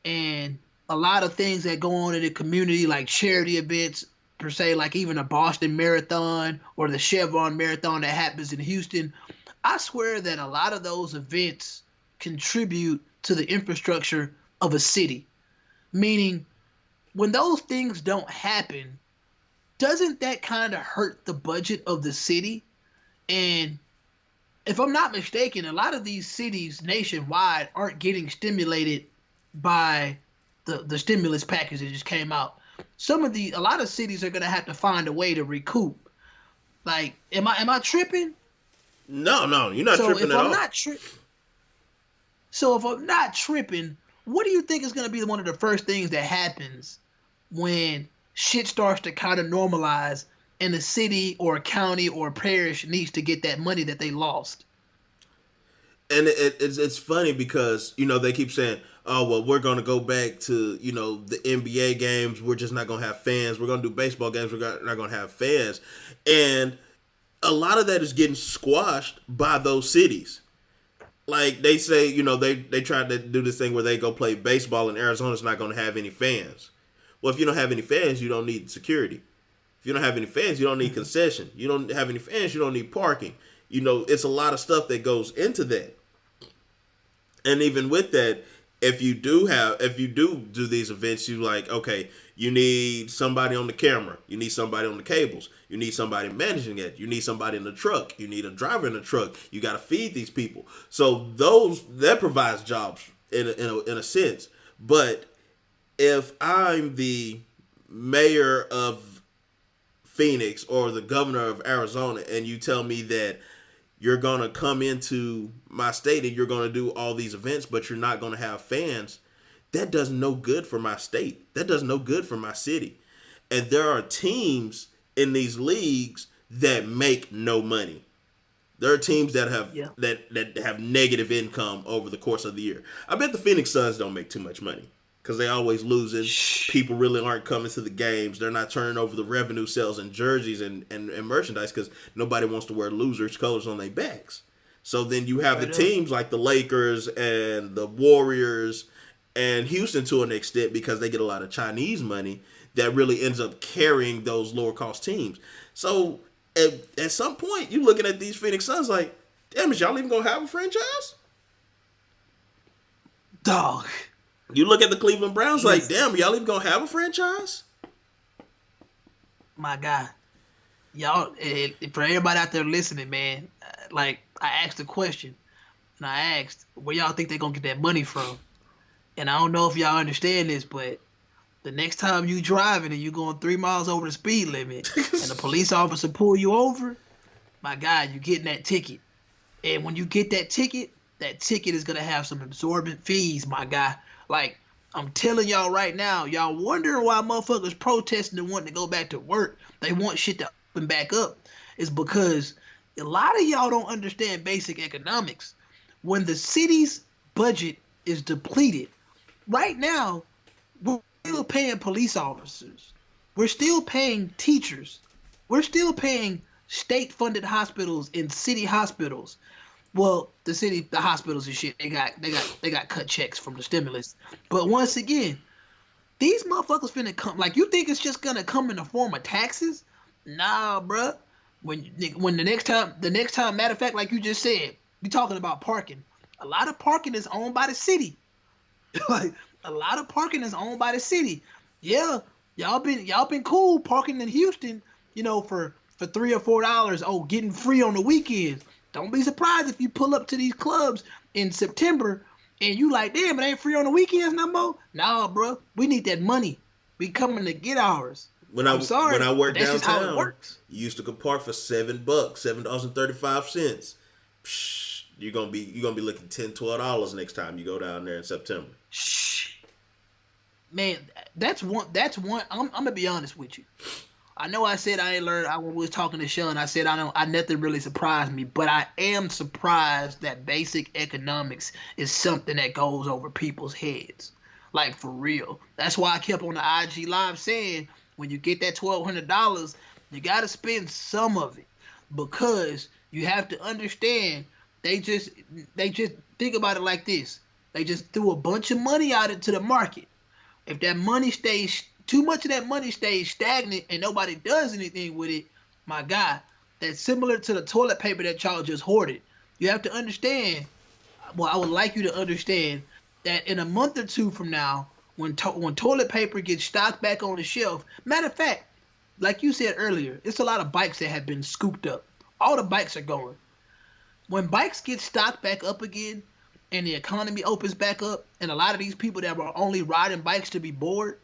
and a lot of things that go on in the community, like charity events per se, like even a Boston Marathon or the Chevron Marathon that happens in Houston, I swear that a lot of those events contribute to the infrastructure of a city. Meaning, when those things don't happen, doesn't that kind of hurt the budget of the city? And if I'm not mistaken, a lot of these cities nationwide aren't getting stimulated by the stimulus package that just came out. A lot of cities are gonna have to find a way to recoup. Like, am I tripping? No, you're not tripping at all. So if I'm not tripping, what do you think is gonna be one of the first things that happens when shit starts to kind of normalize and a city or a county or a parish needs to get that money that they lost? And it's funny because, they keep saying, oh, well, we're going to go back to, the NBA games. We're just not going to have fans. We're going to do baseball games. We're not going to have fans. And a lot of that is getting squashed by those cities. Like they say, they tried to do this thing where they go play baseball and Arizona's not going to have any fans. Well, if you don't have any fans, you don't need security. If you don't have any fans, you don't need concession. You don't have any fans, you don't need parking. It's a lot of stuff that goes into that. And even with that, if you do these events, you like, okay, you need somebody on the camera, you need somebody on the cables, you need somebody managing it, you need somebody in the truck, you need a driver in the truck, you got to feed these people. So that provides jobs in a sense. But if I'm the mayor of Phoenix or the governor of Arizona and you tell me that you're going to come into my state and you're going to do all these events, but you're not going to have fans, that does no good for my state. That does no good for my city. And there are teams in these leagues that make no money. There are teams that have that have negative income over the course of the year. I bet the Phoenix Suns don't make too much money because they always losing. People really aren't coming to the games. They're not turning over the revenue sales and jerseys and merchandise because nobody wants to wear losers' colors on their backs. So then you have the teams like the Lakers and the Warriors and Houston to an extent because they get a lot of Chinese money that really ends up carrying those lower cost teams. So at some point, you're looking at these Phoenix Suns like, damn, is y'all even going to have a franchise? Dog. You look at the Cleveland Browns like, damn, y'all even going to have a franchise? My God, y'all, for everybody out there listening, man, like I asked a question, and I asked where y'all think they gonna get that money from, and I don't know if y'all understand this, but the next time you driving and you going 3 miles over the speed limit, and the police officer pull you over, my God, you getting that ticket. And when you get that ticket is gonna have some absorbent fees, my guy. Like I'm telling y'all right now, y'all wondering why motherfuckers protesting and wanting to go back to work. They want shit to open back up. Is because a lot of y'all don't understand basic economics. When the city's budget is depleted, right now, we're still paying police officers. We're still paying teachers. We're still paying state-funded hospitals and city hospitals. Well, the hospitals and shit, they got cut checks from the stimulus. But once again, these motherfuckers finna come. Like, you think it's just gonna come in the form of taxes? Nah, bruh. When the next time, matter of fact, like you just said, we talking about parking. A lot of parking is owned by the city. Like a lot of parking is owned by the city. Yeah, y'all been cool parking in Houston, for $3 or $4. Oh, getting free on the weekends. Don't be surprised if you pull up to these clubs in September and you like, damn, it ain't free on the weekends no more. Nah, bro, we need that money. We coming to get ours. When I worked that's just how it downtown, works. you used to go park for $7.35. You're gonna be looking $10-12 next time you go down there in September. Shh. Man, that's one. I'm gonna be honest with you. I know I said I ain't learned. I was talking to Sean. I said nothing really surprised me, but I am surprised that basic economics is something that goes over people's heads, like for real. That's why I kept on the IG live saying when you get that $1,200, you gotta spend some of it because you have to understand. They just think about it like this. They just threw a bunch of money out into the market. If that money stays, too much of that money stays stagnant and nobody does anything with it, my God, that's similar to the toilet paper that y'all just hoarded. You have to understand, well, I would like you to understand that in a month or two from now, when toilet paper gets stocked back on the shelf, matter of fact, like you said earlier, it's a lot of bikes that have been scooped up. All the bikes are going. When bikes get stocked back up again and the economy opens back up and a lot of these people that were only riding bikes to be bored,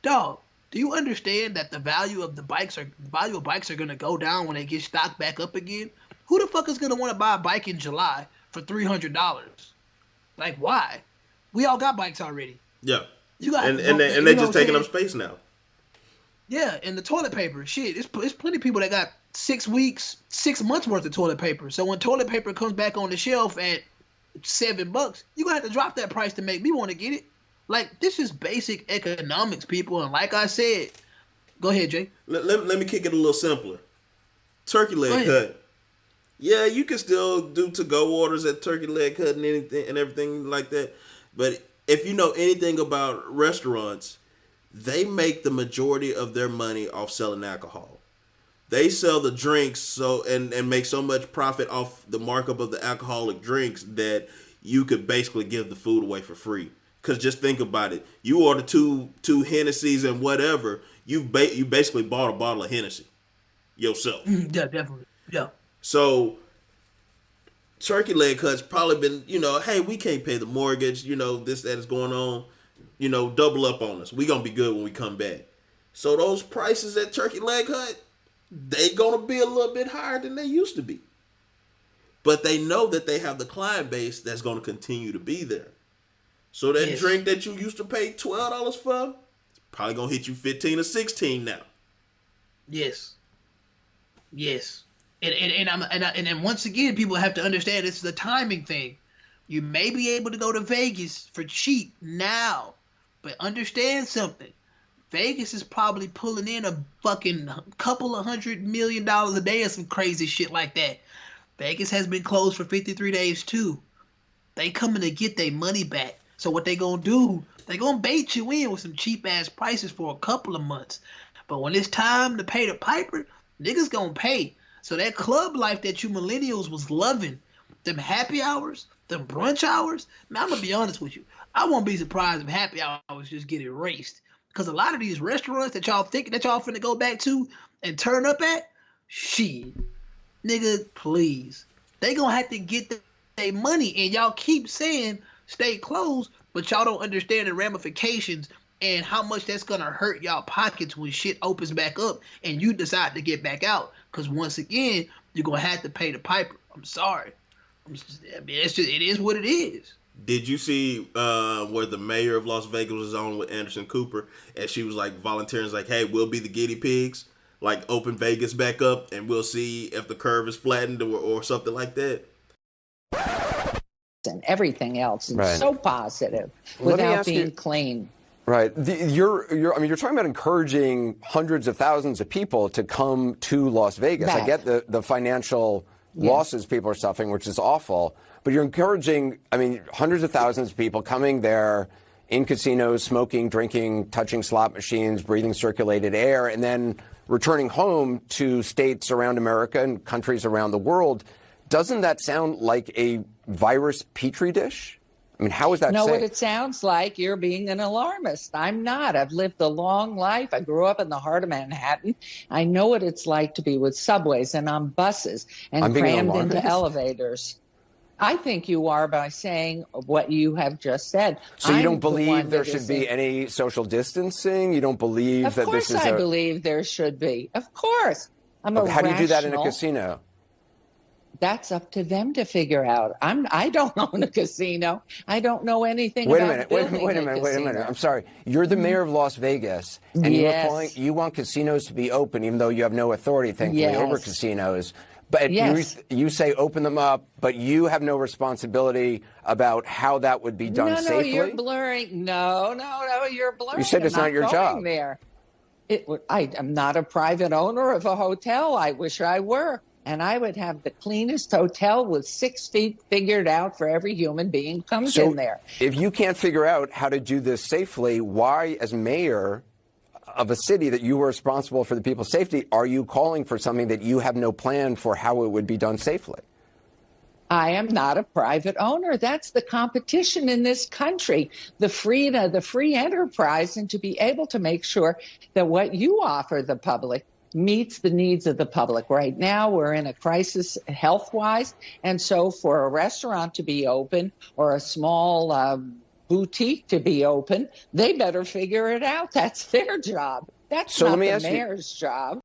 dog, do you understand that the value of bikes are going to go down when they get stocked back up again? Who the fuck is going to want to buy a bike in July for $300? Like, why? We all got bikes already. Yeah. You got and they just taking up space now. Yeah, and the toilet paper, shit, it's plenty of people that got 6 months worth of toilet paper. So when toilet paper comes back on the shelf at $7, you're gonna have to drop that price to make me want to get it. Like, this is basic economics, people. And like I said, go ahead, Jay. Let me kick it a little simpler. Turkey leg cut. Yeah, you can still do to-go orders at Turkey Leg Hut and everything like that. But if you know anything about restaurants, they make the majority of their money off selling alcohol. They sell the drinks and make so much profit off the markup of the alcoholic drinks that you could basically give the food away for free. Because just think about it. You order two Hennessy's and whatever, you basically bought a bottle of Hennessy yourself. Yeah, definitely. Yeah. So Turkey Leg Hut's probably been, hey, we can't pay the mortgage, this, that is going on. Double up on us. We gonna be good when we come back. So those prices at Turkey Leg Hut, they gonna be a little bit higher than they used to be. But they know that they have the client base that's gonna continue to be there. So that drink that you used to pay $12 for, it's probably gonna hit you $15 or $16 now. Yes. And once again, people have to understand this is a timing thing. You may be able to go to Vegas for cheap now, but understand something. Vegas is probably pulling in a fucking couple of $100 million a day or some crazy shit like that. Vegas has been closed for 53 days too. They coming to get their money back. So what they gonna do, they gonna bait you in with some cheap ass prices for a couple of months. But when it's time to pay the piper, niggas gonna pay. So that club life that you millennials was loving, them happy hours, them brunch hours, man, I'm gonna be honest with you. I won't be surprised if happy hours just get erased. Because a lot of these restaurants that y'all think that y'all finna go back to and turn up at, shit, nigga, please. They gonna have to get their money, and y'all keep saying stay closed, but y'all don't understand the ramifications and how much that's gonna hurt y'all pockets when shit opens back up and you decide to get back out. Because once again, you're gonna have to pay the piper. I'm sorry. It is what it is. Did you see where the mayor of Las Vegas was on with Anderson Cooper, and she was like volunteering, like, "Hey, we'll be the guinea pigs, like open Vegas back up, and we'll see if the curve is flattened or something like that." And everything else is Right. so positive Let me without ask being you- clean. Right. You're talking about encouraging hundreds of thousands of people to come to Las Vegas. I Back. get the financial losses people are suffering, which is awful, but you're encouraging, hundreds of thousands of people coming there in casinos, smoking, drinking, touching slot machines, breathing circulated air, and then returning home to states around America and countries around the world. Doesn't that sound like a virus petri dish? How is that Know safe? what it sounds like? You're being an alarmist. I'm not. I've lived a long life. I grew up in the heart of Manhattan. I know what it's like to be with subways and on buses I'm and being an crammed alarmist? into elevators. I think you are by saying what you have just said. So you I'm don't the one believe there that should is be in- any social distancing? You don't believe Of that course this is I believe there should be. Of course. I'm a How do you do that in a rational- casino? That's up to them to figure out. I don't own a casino. I don't know anything Wait a about minute. Wait a building minute. casino. I'm sorry. You're the mayor of Las Vegas, and Yes. you want casinos to be open, even though you have no authority, thankfully, Yes. over casinos. But Yes. you say open them up, but you have no responsibility about how that would be done No, safely. you're blurring. No, you're blurring. You said it's I'm not your going job. There. I am not a private owner of a hotel. I wish I were. And I would have the cleanest hotel with 6 feet figured out for every human being who comes So in there. if you can't figure out how to do this safely, why, as mayor of a city that you were responsible for the people's safety, are you calling for something that you have no plan for how it would be done safely? I am not a private owner. That's the competition in this country, the free enterprise, and to be able to make sure that what you offer the public meets the needs of the public. Right now, we're in a crisis health-wise, and so for a restaurant to be open or a small boutique to be open, they better figure it out. That's their job. That's So not let me the ask you- mayor's job.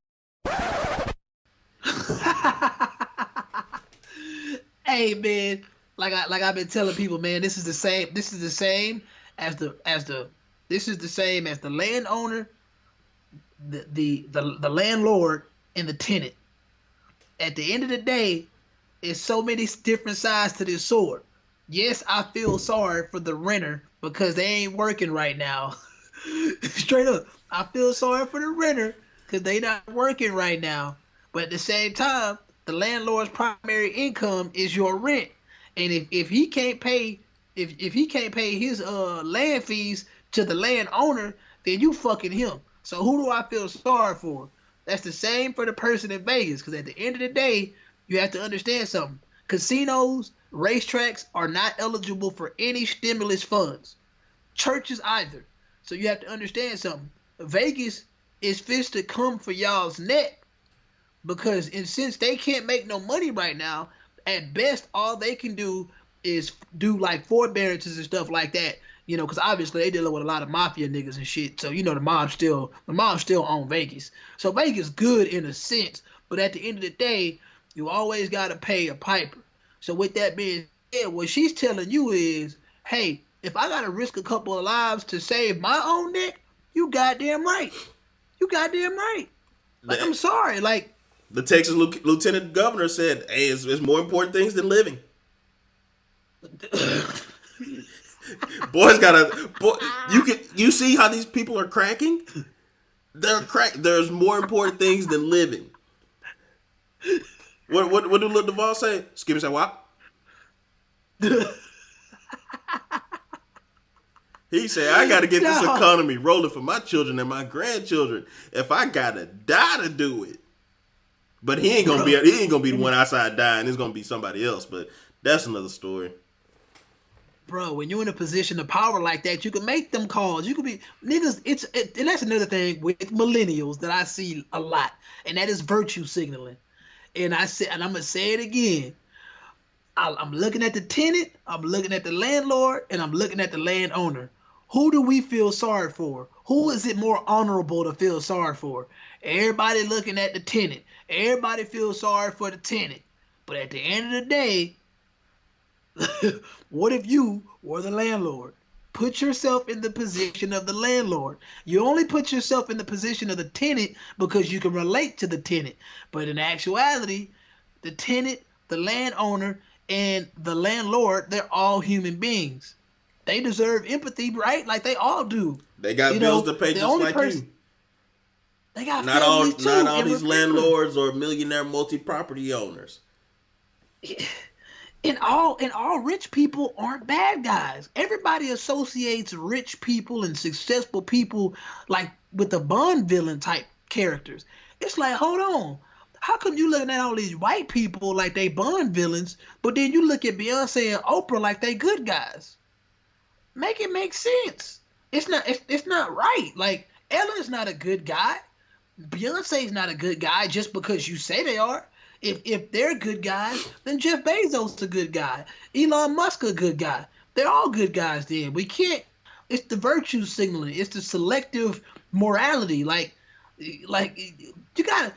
Hey man, like I've been telling people, man, this is the same as the landowner, the landlord, and the tenant. At the end of the day, it's so many different sides to this sword. Yes, I feel sorry for the renter because they ain't working right now. Straight up, I feel sorry for the renter because they not working right now. But at the same time, the landlord's primary income is your rent, and if he can't pay if he can't pay his land fees to the landowner, then you fucking him. So who do I feel sorry for? That's the same for the person in Vegas, because at the end of the day, you have to understand something. Casinos, racetracks are not eligible for any stimulus funds. Churches either. So you have to understand something. Vegas is fist to come for y'all's neck, because since they can't make no money right now, at best all they can do is do like forbearances and stuff like that. You know, because obviously they dealing with a lot of mafia niggas and shit. So you know the mob still own Vegas. So Vegas good in a sense, but at the end of the day, you always gotta pay a piper. So with that being said, what she's telling you is, hey, if I gotta risk a couple of lives to save my own neck, you goddamn right. You goddamn right. Like, I'm sorry. Like, the Texas lieutenant governor said, "Hey, it's more important things than living." Boys gotta. Boy, you see how these people are cracking? They're crack. There's more important things than living. What did Lil Duval say? Skip say what? He said, "I gotta get this economy rolling for my children and my grandchildren. If I gotta die to do it." But he ain't gonna be the one outside dying. It's gonna be somebody else. But that's another story. bro, when you're in a position of power like that, you can make them calls. You could be niggas. And that's another thing with millennials that I see a lot, and that is virtue signaling. And I'm gonna say it again. I'm looking at the tenant, I'm looking at the landlord, and I'm looking at the landowner. Who do we feel sorry for? Who is it more honorable to feel sorry for? Everybody looking at the tenant. Everybody feels sorry for the tenant. But at the end of the day, what if you were the landlord? Put yourself in the position of the landlord. You only put yourself in the position of the tenant because you can relate to the tenant. But in actuality, the tenant, the landowner, and the landlord, they're all human beings. They deserve empathy, right? Like they all do. They got bills to pay just like you. They got not all families too. Not all these landlords or millionaire multi-property owners. And all rich people aren't bad guys. Everybody associates rich people and successful people like with the Bond villain type characters. It's like, hold on. How come you looking at all these white people like they Bond villains, but then you look at Beyonce and Oprah like they good guys? Make it make sense. It's not right. Like Ellen's not a good guy. Beyonce's not a good guy just because you say they are. If they're good guys, then Jeff Bezos a good guy. Elon Musk a good guy. They're all good guys then. We can't. It's the virtue signaling. It's the selective morality. Like you gotta.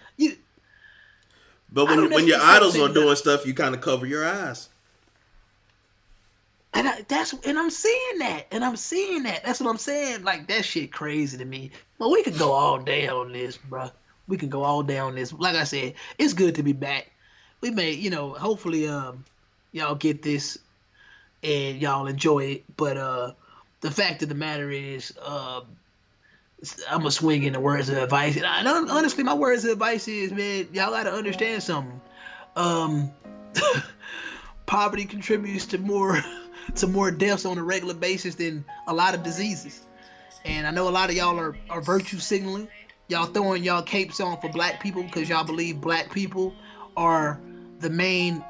But when your idols are doing stuff, you kind of cover your eyes. And I'm seeing that. That's what I'm saying. Like that shit crazy to me. Well, we could go all day on this, bro. We can go all day on this. Like I said, it's good to be back. We may, hopefully, y'all get this and y'all enjoy it. But the fact of the matter is, I'm gonna swing in the words of advice. And honestly, my words of advice is, man, y'all gotta understand something. Poverty contributes to more deaths on a regular basis than a lot of diseases. And I know a lot of y'all are virtue signaling. Y'all throwing y'all capes on for black people because y'all believe black people are the main.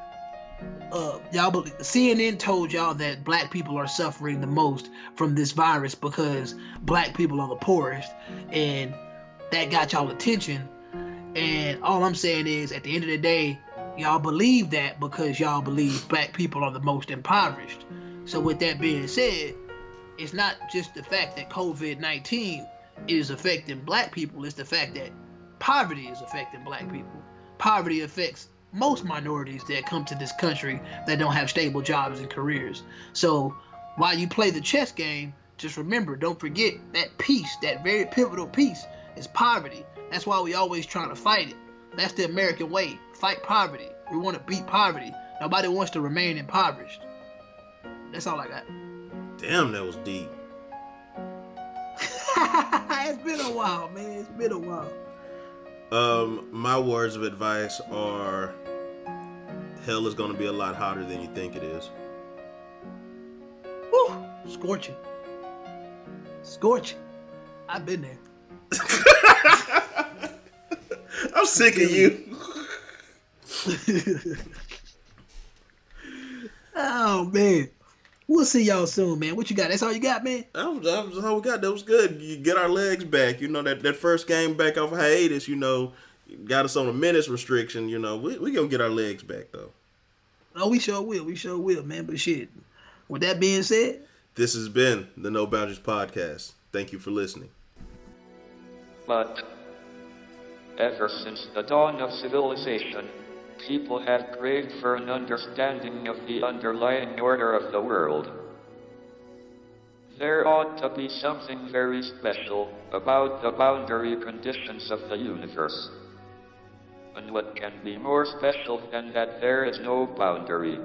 CNN told y'all that black people are suffering the most from this virus because black people are the poorest, and that got y'all attention. And all I'm saying is, at the end of the day, y'all believe that because y'all believe black people are the most impoverished. So with that being said, it's not just the fact that COVID-19 is affecting black people, it's the fact that poverty is affecting black people. Poverty affects most minorities that come to this country that don't have stable jobs and careers. So while you play the chess game, just remember, don't forget that piece, that very pivotal piece is poverty. That's why we always trying to fight it. That's the American way. Fight poverty. We want to beat poverty. Nobody wants to remain impoverished. That's all I got. Damn, that was deep. It's been a while, man. It's been a while. My words of advice are: hell is going to be a lot hotter than you think it is. Woo! Scorching. I've been there. I'm sick of you. Oh man. We'll see y'all soon, man. What you got? That's all you got, man? That was all we got. That was good. You get our legs back. That first game back off hiatus, got us on a minutes restriction. We going to get our legs back, though. Oh, we sure will, man. But shit, with that being said, this has been the No Boundaries Podcast. Thank you for listening. But ever since the dawn of civilization, people have craved for an understanding of the underlying order of the world. There ought to be something very special about the boundary conditions of the universe. And what can be more special than that there is no boundary?